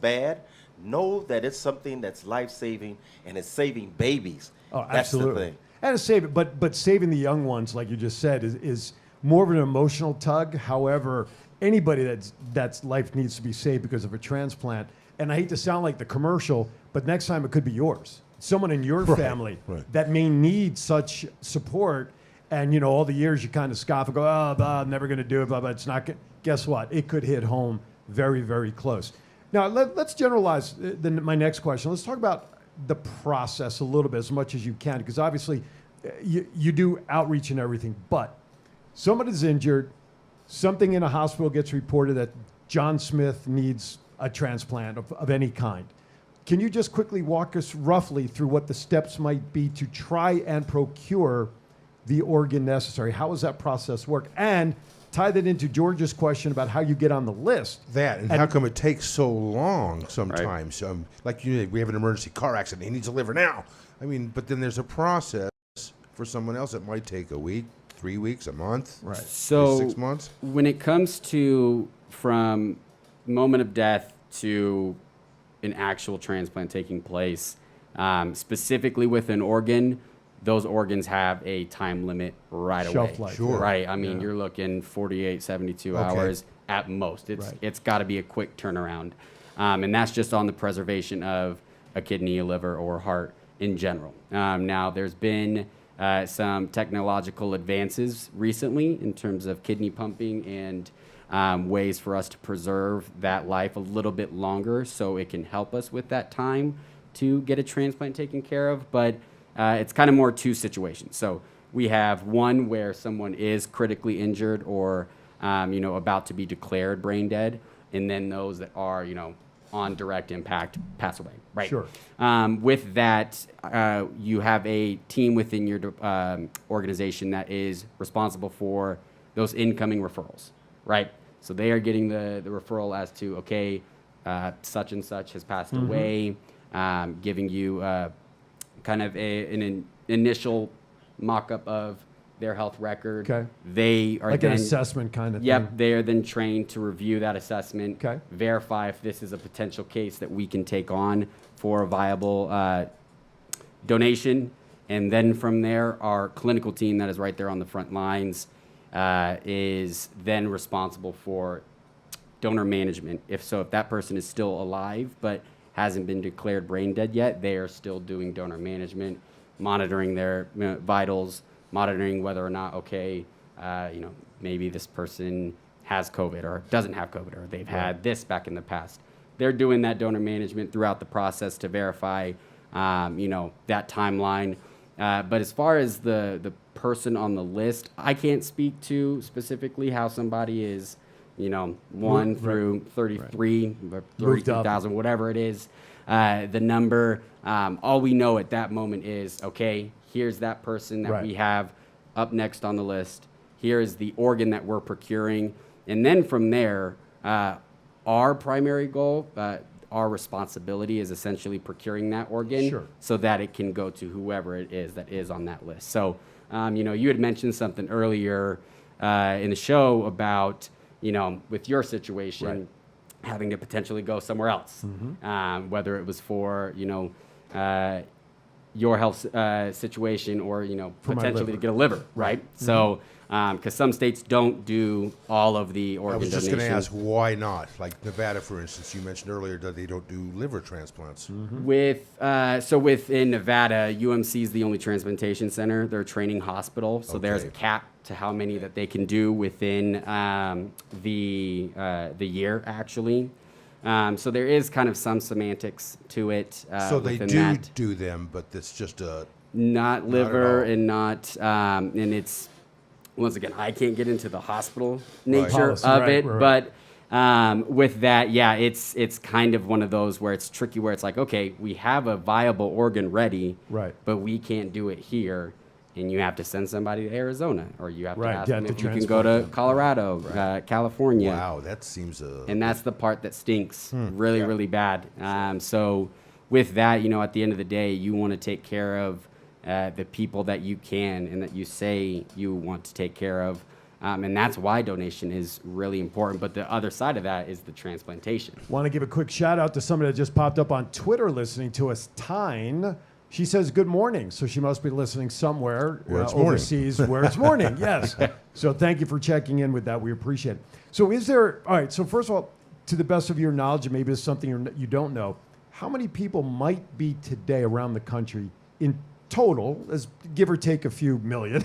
bad. Know that it's something that's life-saving and it's saving babies. Oh, That's absolutely. the thing. And it's saving, but saving the young ones, like you just said, is more of an emotional tug. However, anybody that's life needs to be saved because of a transplant. And I hate to sound like the commercial, but next time it could be yours. Someone in your family right. that may need such support. And, you know, all the years you kind of scoff and go, oh, blah, I'm never going to do it, blah, blah. It's not good. Guess what? It could hit home very, very close. Now, let's generalize my next question. Let's talk about the process a little bit as much as you can, because obviously you do outreach and everything, but somebody's injured, something in a hospital gets reported that John Smith needs a transplant of any kind. Can you just quickly walk us roughly through what the steps might be to try and procure the organ necessary? How does that process work? And tie that into George's question about how you get on the list. And how come it takes so long sometimes? Like we have an emergency car accident. He needs a liver now. I mean, but then there's a process for someone else. It might take a week, 3 weeks, a month, Right. So 6 months. when it comes to from moment of death to an actual transplant taking place, specifically with an organ, those organs have a time limit right Shelf away. life. Sure. Right. I mean, you're looking 48, 72 Okay. hours at most. It's got to be a quick turnaround. And that's just on the preservation of a kidney, a liver, or heart in general. Now, there's been some technological advances recently in terms of kidney pumping and ways for us to preserve that life a little bit longer so it can help us with that time to get a transplant taken care of. But it's kind of more two situations. So we have one where someone is critically injured or about to be declared brain dead, and then those that are on direct impact pass away. Right. Sure. With that, you have a team within your organization that is responsible for those incoming referrals. Right. So they are getting the referral as to such and such has passed away, giving you kind of an initial mock-up of their health record. Okay. They are Like then, an assessment kind of Yep, thing. they are then trained to review that assessment, Okay. verify if this is a potential case that we can take on for a viable donation, and then from there, our clinical team that is right there on the front lines is then responsible for donor management. If that person is still alive but hasn't been declared brain dead yet, they are still doing donor management, monitoring their vitals, monitoring whether or not, maybe this person has COVID or doesn't have COVID or they've had this back in the past. They're doing that donor management throughout the process to verify, that timeline. But as far as the person on the list, I can't speak to specifically how somebody is, 1 through 33, or 33,000, whatever it is. The number, all we know at that moment is, here's that person that we have up next on the list. Here is the organ that we're procuring. And then from there, our primary goal, our responsibility is essentially procuring that organ so that it can go to whoever it is that is on that list. So, you had mentioned something earlier in the show about, with your situation, having to potentially go somewhere else, whether it was for, your health situation or, potentially to get a liver, right? So, because some states don't do all of the organ I was just donations. going to ask, why not? Like Nevada, for instance, you mentioned earlier that they don't do liver transplants. Within Nevada, UMC is the only transplantation center. They're a training hospital, so there's a cap to how many that they can do within the year, actually. So there is kind of some semantics to it. So they within do that. them, but it's just a... Not liver all. and not, and it's, once again, I can't get into the hospital nature Policy, of right, it, right. but with that, it's kind of one of those where it's tricky, where it's like, okay, we have a viable organ ready, but we can't do it here, and you have to send somebody to Arizona, or you have to ask them if you can go to Colorado, California. Wow, that seems... And that's the part that stinks really, really bad. So with that, at the end of the day, you want to take care of the people that you can and that you say you want to take care of. And that's why donation is really important. But the other side of that is the transplantation. Want to give a quick shout out to somebody that just popped up on Twitter listening to us, Tyne. She says good morning, so she must be listening somewhere Where it's morning. overseas where it's morning. Yes. So thank you for checking in with that. We appreciate it. So all right, so first of all, to the best of your knowledge, and maybe it's something you don't know, how many people might be today around the country in total, as give or take a few million,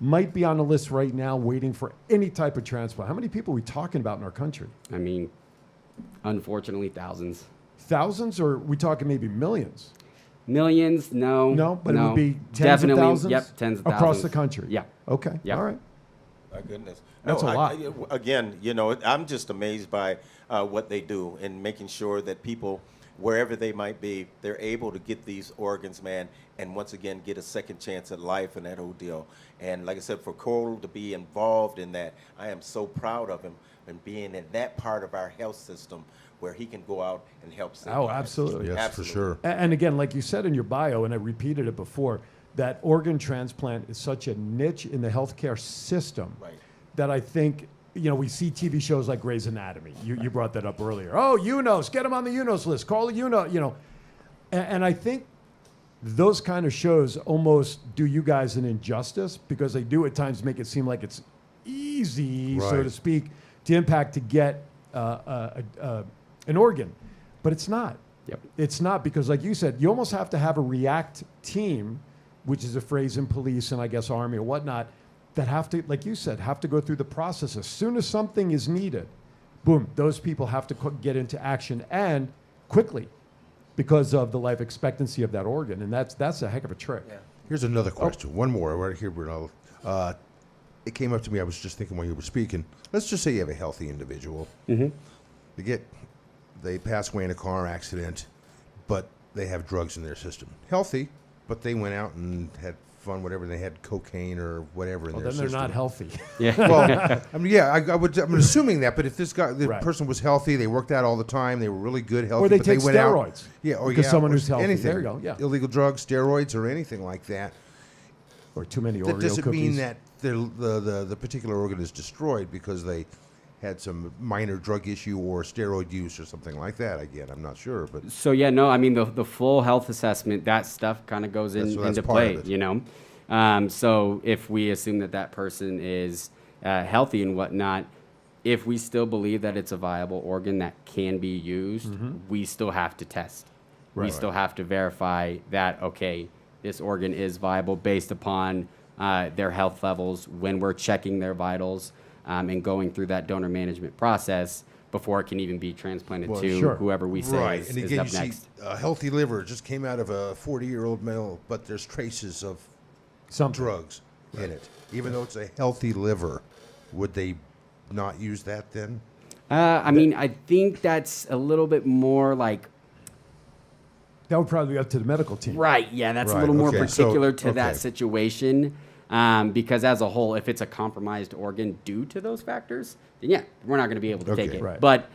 might be on the list right now waiting for any type of transplant? How many people are we talking about in our country? I mean, unfortunately, thousands. Thousands, or are we talking maybe millions? Millions? No. No, but no. it would be tens Definitely, of thousands? Yep, tens of thousands. Across the country? Yeah. Okay, Yeah. all right. My goodness. That's a lot. Again, you know, I'm just amazed by what they do in making sure that people, wherever they might be, they're able to get these organs, man, and once again get a second chance at life and that whole deal. And like I said, for Cole to be involved in that, I am so proud of him and being in that part of our health system where he can go out and help save Oh, lives. absolutely. Yes, Absolutely. for sure. And again, like you said in your bio, and I repeated it before, that organ transplant is such a niche in the healthcare system Right. that I think, you know, we see TV shows like Grey's Anatomy. You brought that up earlier. Oh, UNOS, get him on the UNOS list. Call the UNOS, you know. And I think those kind of shows almost do you guys an injustice because they do at times make it seem like it's easy, so Right. to speak, to impact to get an organ. But it's not. Yep. It's not because, like you said, you almost have to have a react team, which is a phrase in police and I guess army or whatnot, that have to, like you said, have to go through the process. As soon as something is needed, boom, those people have to get into action and quickly because of the life expectancy of that organ. And that's a heck of a trick. Here's another question. One more right here, Bruno. It came up to me. I was just thinking while you were speaking. Let's just say you have a healthy individual. They pass away in a car accident, but they have drugs in their system. Healthy, but they went out and had fun, whatever. They had cocaine or whatever in Well, their then they're system. not healthy. Yeah. Well, I mean, yeah, I'm assuming that. But if this guy, the Right. person was healthy, they worked out all the time, they were really good, healthy, Or they but take they went out. steroids. Yeah, or Because yeah, someone or who's healthy. Anything. There you go, yeah. Illegal drugs, steroids, or anything like that. Or too many That Oreo doesn't cookies. mean that the particular organ is destroyed because they had some minor drug issue or steroid use or something like that. Again, I'm not sure, but So yeah, no, I mean the full health assessment, that stuff kind of goes That's into part of play, it. you know. So if we assume that person is healthy and whatnot, if we still believe that it's a viable organ that can be used, we still have to test. We Right. still have to verify that okay, this organ is viable based upon their health levels when we're checking their vitals and going through that donor management process before it can even be transplanted Well, to sure. whoever we say right. is, And is again, up you see next. a healthy liver just came out of a 40-year-old male, but there's traces of Something. drugs in it. Even though it's a healthy liver, would they not use that then? I mean, I think that's a little bit more like, That would probably be up to the medical team. right, yeah, that's a Right, little more okay, so- particular to that okay. situation. Because as a whole, if it's a compromised organ due to those factors, then yeah, we're not going to be able to take Okay. it. Right. But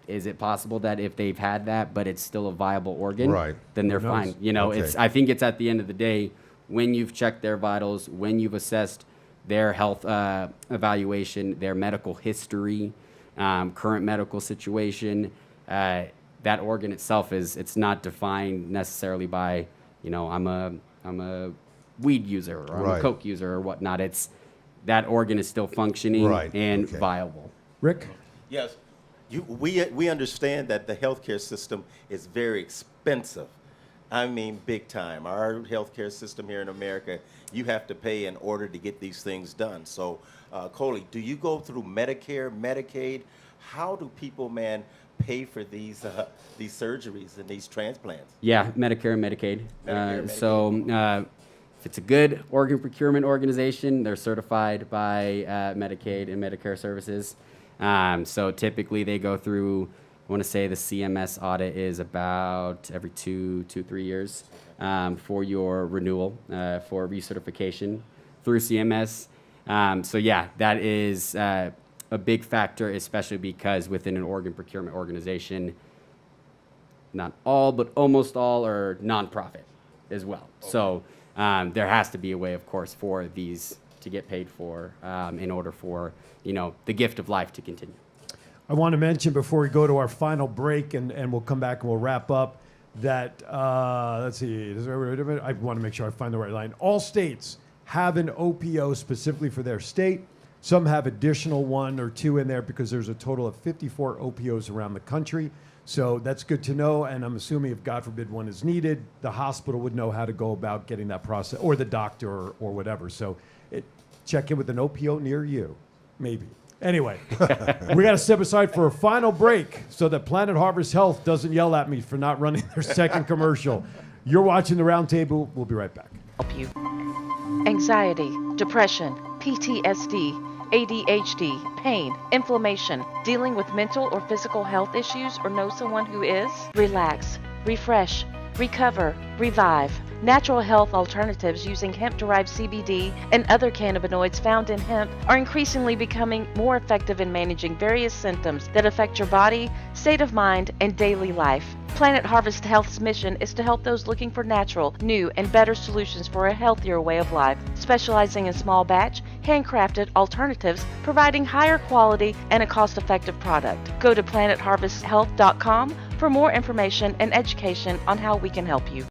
is it possible that if they've had that, but it's still a viable organ, Right. then they're Who knows? fine? You know, Okay. I think it's at the end of the day, when you've checked their vitals, when you've assessed their health evaluation, their medical history, current medical situation, that organ itself it's not defined necessarily by, you know, I'm a weed user or I'm a Right. coke user or whatnot. It's that organ is still functioning Right, and okay. viable. Rick? Yes, we understand that the healthcare system is very expensive. I mean, big time. Our healthcare system here in America, you have to pay in order to get these things done. So, Coley, do you go through Medicare, Medicaid? How do people, man, pay for these surgeries and these transplants? Yeah, Medicare and Medicaid. Medicare, So if it's a good organ procurement organization, they're certified by Medicaid and Medicare services. So typically they go through, I want to say the CMS audit is about every 3 years for your renewal for recertification through CMS. So yeah, that is a big factor, especially because within an organ procurement organization, not all, but almost all are nonprofit as well. Okay. So there has to be a way, of course, for these to get paid for in order for, you know, the gift of life to continue. I want to mention before we go to our final break, and we'll come back and we'll wrap up, that, let's see, I want to make sure I find the right line. All states have an OPO specifically for their state. Some have additional 1 or 2 in there because there's a total of 54 OPOs around the country. So that's good to know, and I'm assuming if, God forbid, one is needed, the hospital would know how to go about getting that process, or the doctor or whatever. So check in with an OPO near you. Maybe. Anyway, we got to step aside for a final break so that Planet Harvest Health doesn't yell at me for not running their second commercial. You're watching The Roundtable. We'll be right back. Help you. Anxiety, depression, PTSD, ADHD, pain, inflammation, dealing with mental or physical health issues, or know someone who is? Relax, refresh, recover, revive. Natural health alternatives using hemp-derived CBD and other cannabinoids found in hemp are increasingly becoming more effective in managing various symptoms that affect your body, state of mind, and daily life. Planet Harvest Health's mission is to help those looking for natural, new, and better solutions for a healthier way of life, specializing in small batch, handcrafted alternatives, providing higher quality and a cost-effective product. Go to planetharvesthealth.com for more information and education on how we can help you.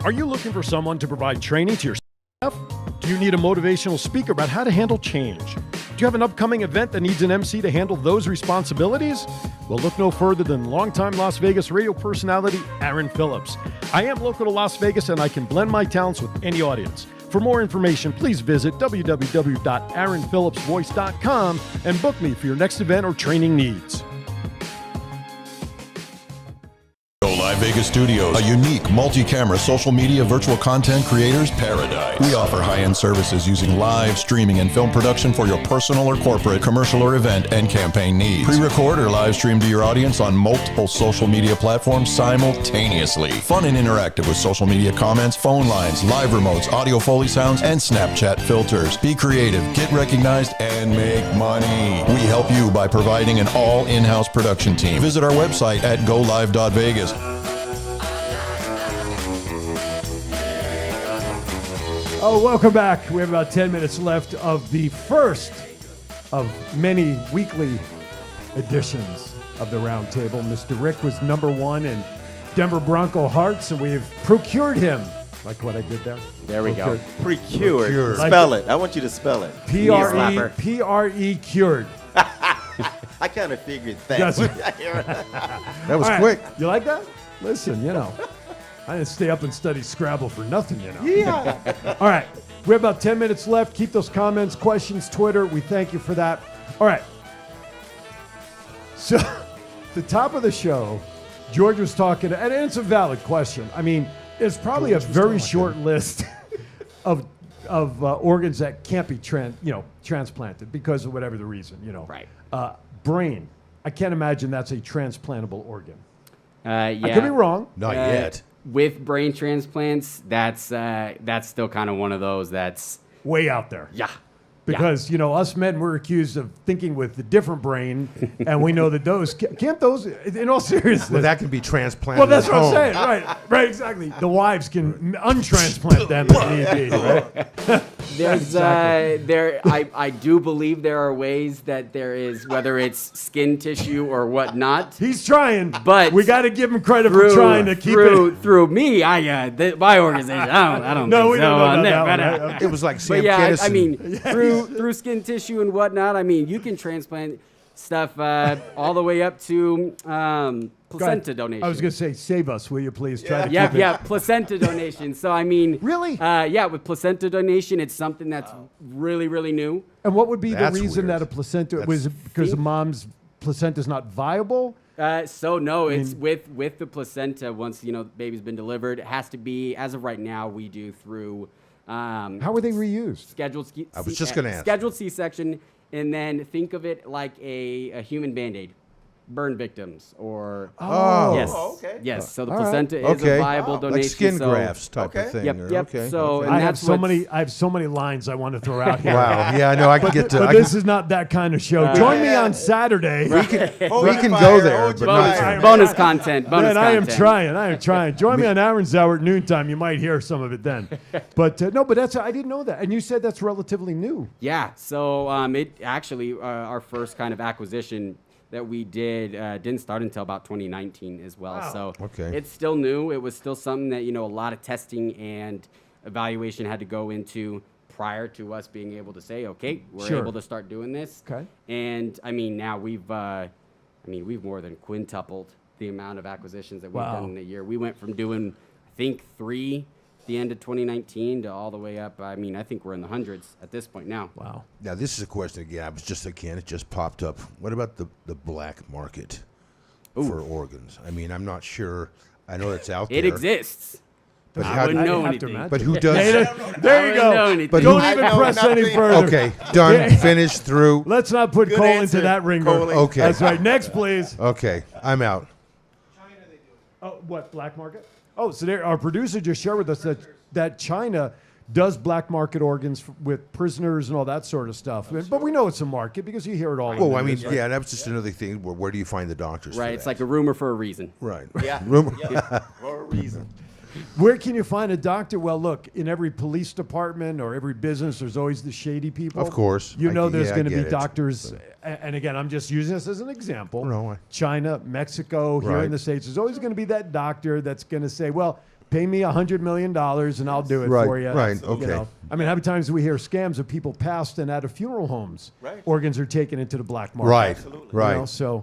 Are you looking for someone to provide training to your staff? Do you need a motivational speaker about how to handle change? Do you have an upcoming event that needs an MC to handle those responsibilities? Well, look no further than longtime Las Vegas radio personality Aaron Phillips. I am local to Las Vegas and I can blend my talents with any audience. For more information, please visit www.aaronphillipsvoice.com and book me for your next event or training needs. Go Live Vegas Studios, a unique multi-camera social media virtual content creators paradise. We offer high-end services using live streaming and film production for your personal or corporate, commercial or event and campaign needs. Pre-record or live stream to your audience on multiple social media platforms simultaneously. Fun and interactive with social media comments, phone lines, live remotes, audio Foley sounds, and Snapchat filters. Be creative, get recognized, and make money. We help you by providing an all in-house production team. Visit our website at golive.vegas. Oh, welcome back. We have about 10 minutes left of the first of many weekly editions of the Roundtable. Mr. Rick was number one in Denver Bronco hearts, and we've procured him. Like what I did there? There we go. Procured. Spell it. I want you to spell it. slapper. P-R-E cured. I kind of figured that. That was All right. quick. You like that? Listen, I didn't stay up and study Scrabble for nothing, Yeah. All right. We have about 10 minutes left. Keep those comments, questions, Twitter. We thank you for that. All right. So, the top of the show, George was talking, and it's a valid question. I mean, there's probably a very short list of organs that can't be transplanted because of whatever the reason, Right. Brain. I can't imagine that's a transplantable organ. Yeah. I could be wrong. Not yet. With brain transplants, that's still kind of one of those that's Way out there. yeah. Because, us men, we're accused of thinking with a different brain, and we know that can't those, in all seriousness. Well, that can be transplanted. Well, that's at what I'm home. saying. Right, exactly. The wives can untransplant them if need be, right? There's I do believe there are ways that there is, whether it's skin tissue or whatnot. He's trying, But we got to give him credit for trying to keep it. through me, my organization. I don't No, think we so don't know on about there, that but, one, right? It was like Sam But yeah, Kinison. I mean, through skin tissue and whatnot. I mean, you can transplant stuff all the way up to placenta donation. I was going to say, save us, will you please? Try to keep it. Yeah, placenta donation. So I mean, Really? Yeah, with placenta donation, it's something that's really, really new. And what would be That's the reason weird. that a placenta, was it because the mom's placenta is not viable? So no, it's with the placenta. Once the baby's been delivered, it has to be. As of right now, we do through. How were they reused? Scheduled. I was just gonna ask. Scheduled C-section, and then think of it like a human Band-Aid. Burn victims or Oh. yes, okay. yes. So the All right. placenta is Okay. a viable donation. Like skin so, grafts type Okay. of thing. Yep, or- yep. Okay. So okay. and I have that's so what's- many lines I want to throw out here. Wow. Yeah, I know. I can get to. But I this can, is not that kind of show. Join me Yeah. on Saturday. we can Hold go fire, there, hold but your not. fire. bonus content. Bonus Man, I am content. trying. I am trying. Join me on Aaron's Hour at noontime. You might hear some of it then. But no, but I didn't know that. And you said that's relatively new. Yeah. So it actually our first kind of acquisition that we didn't start until about 2019 as well. Wow. So Okay. it's still new. It was still something that a lot of testing and evaluation had to go into prior to us being able to say, okay, we're Sure. able to start doing this. Okay. And I mean, now we've more than quintupled the amount of acquisitions that we've Wow. done in a year. We went from doing, I think, 3 the end of 2019 to all the way up. I mean, I think we're in the hundreds at this point now. Wow. Now, this is a question again. It just popped up. What about the black market for organs? I mean, I'm not sure. I know it's out It there. exists. But I how- wouldn't know have to anything. imagine. But who does? There you I go. wouldn't know anything. But Don't who- even I know press any nothing. further. Okay, done, finished, through. Let's not put Good coal answer, into that ringer. Coley. Okay. That's right. Next, please. Okay, I'm out. Oh, what, black market? Oh, so there, our producer just shared with us that China does black market organs with prisoners and all that sort of stuff. But we know it's a market because you hear it all. in Well, the I mean, news, right? yeah, that was just another thing. Where do you find the doctors? Right. For It's that? like a rumor for a reason. right. Yeah. Rumor. Yeah, for a reason. Where can you find a doctor? Well, look, in every police department or every business, there's always the shady people. Of course. You know there's I going to be get it. doctors. And again, I'm just using this as an example. No, China, Mexico, here in Right. the States, there's always going to be that doctor that's going to say, well, pay me $100 million and I'll do it Right, for you. right, You okay. know? I mean, how many times do we hear scams of people passed and out of funeral homes? Right. Organs are taken into the black market. Right. Absolutely. You Right. know, so Yeah,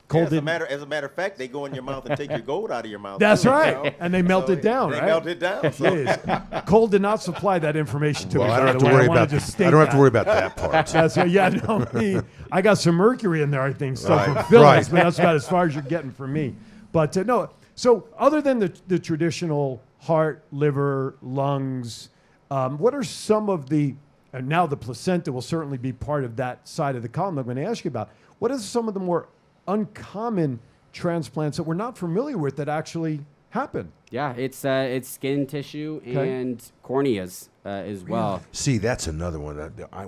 Cole as, a didn't. matter of fact, they go in your mouth and take your gold out of your mouth. That's too, right. you know? And they melt it down, They right? melt it down. So. Jeez. Cole did not supply that information to Well, me. I don't by have the to way. worry I wanna about. just I state don't have to that. worry about that part. That's right. Yeah, no, I got some mercury in there, I think, still Right, from Phyllis, right. but that's about as far as you're getting from me. But no, so other than the traditional heart, liver, lungs, what are some of the, and now the placenta will certainly be part of that side of the column I'm going to ask you about. What are some of the more uncommon transplants that we're not familiar with that actually happen? Yeah, it's skin tissue Okay. and corneas as well. See, that's another one.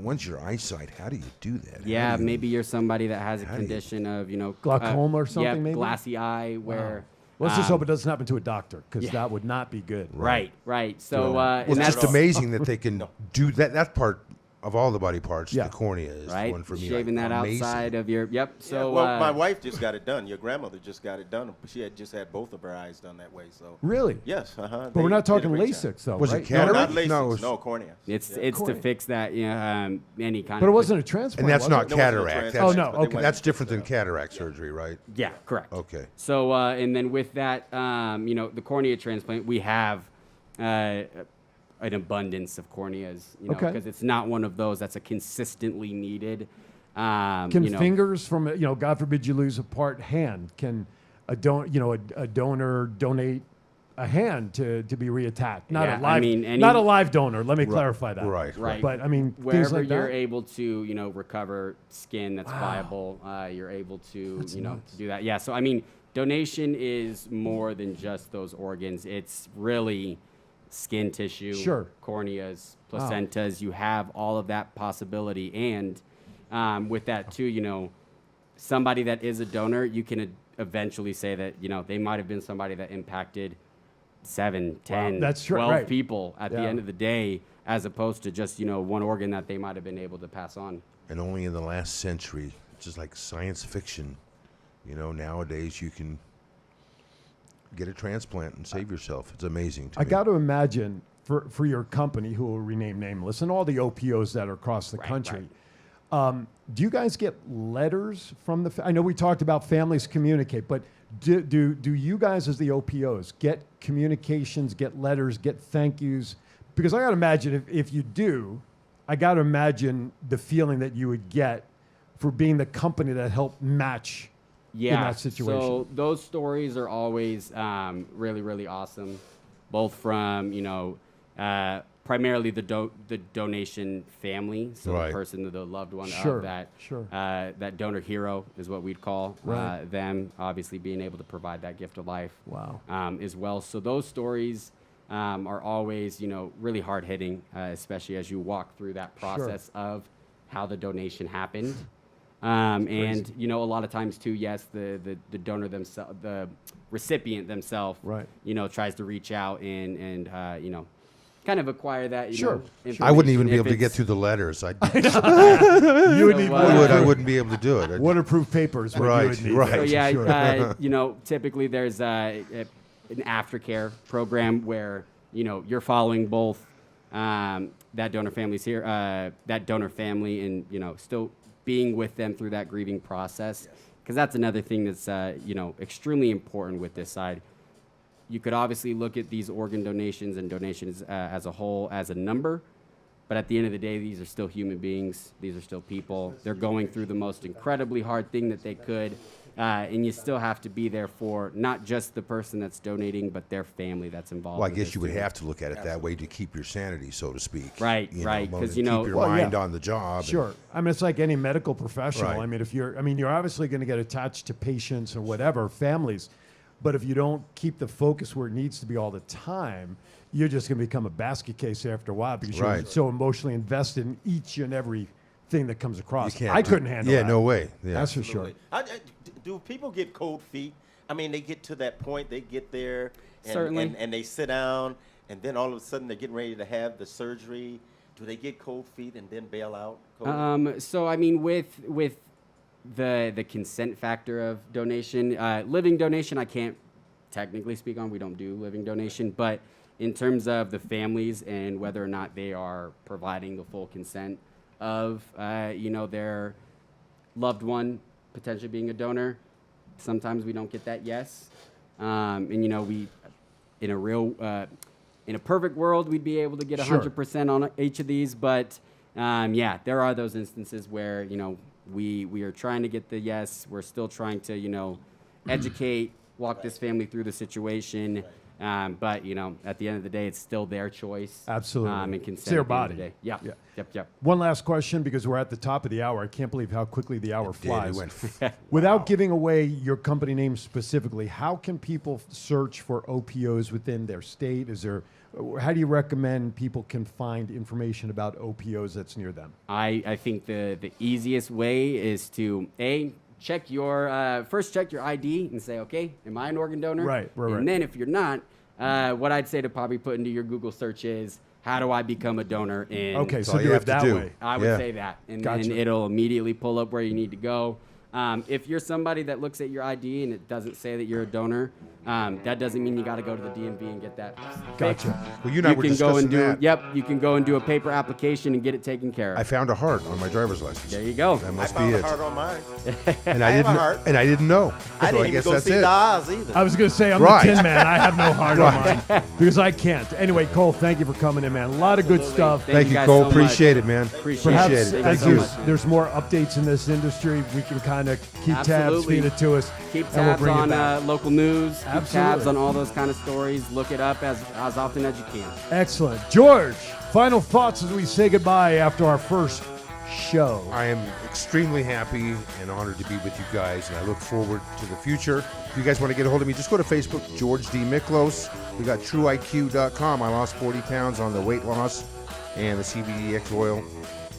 Once your eyesight, how do you do that? Yeah, How do you- maybe you're somebody that has a how do you- condition of, Glaucoma or something, yeah, maybe? glassy eye where. Let's just um, hope it doesn't happen to a doctor, because yeah. that would not be good. Right, right. So, Well, and it's that's just amazing that they can do that. That part of all the body parts, Yeah. the cornea is the right, one for me. shaving like, that amazing. outside of your. Yep. Yeah, So, well, my wife just got it done. Your grandmother just got it done. She had just had both of her eyes done that way. So Really? yes, But we're not talking LASIK, though, Was it right? cataract? No, not LASIK. No, it No, was- cornea. it's Yeah. it's to Cornea. fix that, any kind But of. it wasn't a transplant. And that's was not it? No, it wasn't a cataract. transplant, Oh, no, but they okay. went- That's different than cataract surgery, right? Yeah, correct. Okay. So, and then with that, the cornea transplant, we have an abundance of corneas, Okay. because it's not one of those that's a consistently needed. Can fingers from, God forbid you lose a part hand, can a donor donate a hand to be reattached? Not Yeah, a live, I mean, any- not a live donor. Let me clarify that. Right. Right. But I mean, things Wherever like you're that. able to, recover skin that's viable, you're able to, That's nuts. to do that. Yeah. So, I mean, donation is more than just those organs. It's really skin tissue, Sure. corneas, Wow. placentas. You have all of that possibility. And with that, too, somebody that is a donor, you can eventually say that, they might have been somebody that impacted 7, 10, That's true, 12 right. people at the Yeah. end of the day, as opposed to just, one organ that they might have been able to pass on. And only in the last century, just like science fiction, nowadays you can get a transplant and save yourself. It's amazing to I me. got to imagine for your company, who will rename nameless, and all the OPOs that are across the Right, country. Do you guys get letters from the? I know we talked about families communicate, but do you guys as the OPOs get communications, get letters, get thank yous? Because I got to imagine if you do, I got to imagine the feeling that you would get for being the company that helped match in that situation. So those stories are always really, really awesome, both from primarily the donation family, so Right. the person, the loved one Sure, of that. sure. That donor hero is what we'd call Right. them. Obviously, being able to provide that gift of life. Wow. As well. So those stories are always really hard hitting, especially as you walk through that process of how the donation happened. And a lot of times too, yes, the donor themselves, the recipient themselves, Right. tries to reach out and kind of acquire that. Sure. I wouldn't even information be if able to get it's- through the letters. I You would need I wouldn't be able to do it. waterproof papers. What Right, you would need. right. So yeah, Sure. typically there's an aftercare program where you're following both that donor family's here, that donor family, and still being with them through that grieving process, because that's another thing that's extremely important with this side. you could obviously look at these organ donations and donations as a whole as a number, but at the end of the day, these are still human beings. These are still people. They're going through the most incredibly hard thing that they could, and you still have to be there for not just the person that's donating, but their family that's involved. Well, I with guess this you would too. have to look at it that way to keep your sanity, so to speak. Right, right, 'cause, you know- keep your Well, mind yeah. on the job. Sure. I mean, it's like any medical professional. Right. I mean, you're obviously going to get attached to patients or whatever, families, but if you don't keep the focus where it needs to be all the time, you're just going to become a basket case after a while because you're Right. so emotionally invested in each and every thing that comes across. can't I do- couldn't handle Yeah, that. no way. Yeah. That's for sure. Do people get cold feet? I mean, they get to that point, they get there, and, Certainly. and they sit down, and then all of a sudden they're getting ready to have the surgery. Do they get cold feet and then bail out? Cold? So I mean, with the consent factor of donation, living donation, I can't technically speak on. We don't do living donation, but in terms of the families and whether or not they are providing the full consent of their loved one potentially being a donor, sometimes we don't get that yes, and we in a perfect world we'd be able to get Sure. 100% on each of these, but there are those instances where we are trying to get the yes. We're still trying to educate, walk this family through the situation. But at the end of the day, it's still their choice. Absolutely. And It's consent their at the end of body. the day. Yeah. Yeah. Yep. One last question because we're at the top of the hour. I can't believe how quickly the hour It flies. went Without giving away your company name specifically, how can people search for OPOs within their state? How do you recommend people can find information about OPOs that's near them? I think the easiest way is to check your ID and say, okay, am I an organ donor? Right. And then if you're not, what I'd say to probably put into your Google search is, how do I become a donor? And Okay, That's so all you do have it to that do. way. I would Yeah. say that, and Gotcha. it'll immediately pull up where you need to go. If you're somebody that looks at your ID and it doesn't say that you're a donor, that doesn't mean you got to go to the DMV and get that. Gotcha. Well, you and I were can go and discussing do. that. Yep, you can go and do a paper application and get it taken care of. I found a heart on my driver's license. There you go. That I must be found a it. heart on mine. And I have a didn't. heart. And I didn't know. I So didn't even guess go that's see it. the Oz either. I was going to say, I'm Right. the Tin Man. I have no heart on mine because I can't. Anyway, Cole, thank you for coming in, man. A lot of good stuff. Thank Thank you you, guys Cole. so much. Appreciate it, man. Appreciate Perhaps it. Appreciate it. as Thank you so there's, much. there's more updates in this industry, we can kind of keep tabs, Absolutely. feed it to us, Keep and we'll tabs bring it on back. local news. Keep tabs Absolutely. on all those kind of stories. Look it up as often as you can. Excellent. George, final thoughts as we say goodbye after our first show. I am extremely happy and honored to be with you guys, and I look forward to the future. If you guys want to get a hold of me, just go to Facebook, George D. Miklos. We got TrueIQ.com. I lost 40 pounds on the weight loss and the CBDX oil.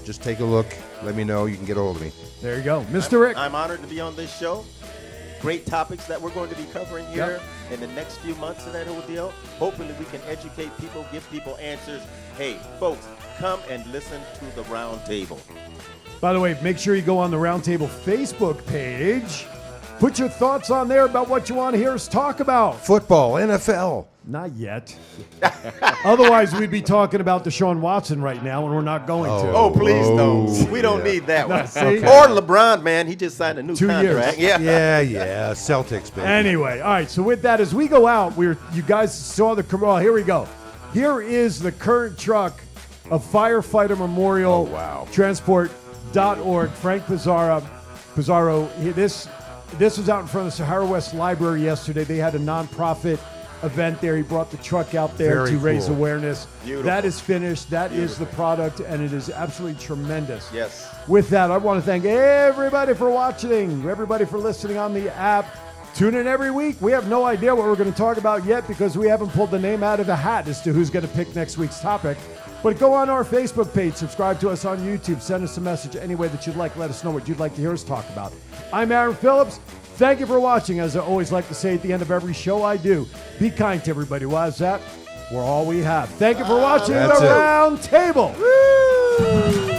Just take a look. Let me know. You can get a hold of me. There you go. Mr. Rick. I'm honored to be on this show. Great topics that we're going to be covering here in the next few months of that whole deal. Hopefully we can educate people, give people answers. Hey, folks, come and listen to the round table. By the way, make sure you go on the Roundtable Facebook page. Put your thoughts on there about what you want to hear us talk about. Football, NFL. Not yet. Otherwise, we'd be talking about Deshaun Watson right now, and we're not going to. Oh, please Oh, don't. We don't yeah. need that one. See? Or LeBron, man. He just signed a new 2 years. contract. Yeah. Yeah. Celtics, baby. Anyway, all right. So with that, as we go out, you guys saw the commercial. Here we go. Here is the current truck of Firefighter Memorial Transport.org. Frank Pizarro. This was out in front of the Sahara West Library yesterday. They had a nonprofit event there. He brought the truck out there Very to raise cool. awareness. Beautiful. That is finished. That is the product, and it is absolutely tremendous. Yes. With that, I want to thank everybody for watching, everybody for listening on the app. Tune in every week. We have no idea what we're going to talk about yet because we haven't pulled the name out of the hat as to who's going to pick next week's topic. But go on our Facebook page, subscribe to us on YouTube, send us a message any way that you'd like. Let us know what you'd like to hear us talk about. I'm Aaron Phillips. Thank you for watching. As I always like to say at the end of every show I do, be kind to everybody. Why is that? We're all we have. Thank you for watching That's The it. Round Table. Woo!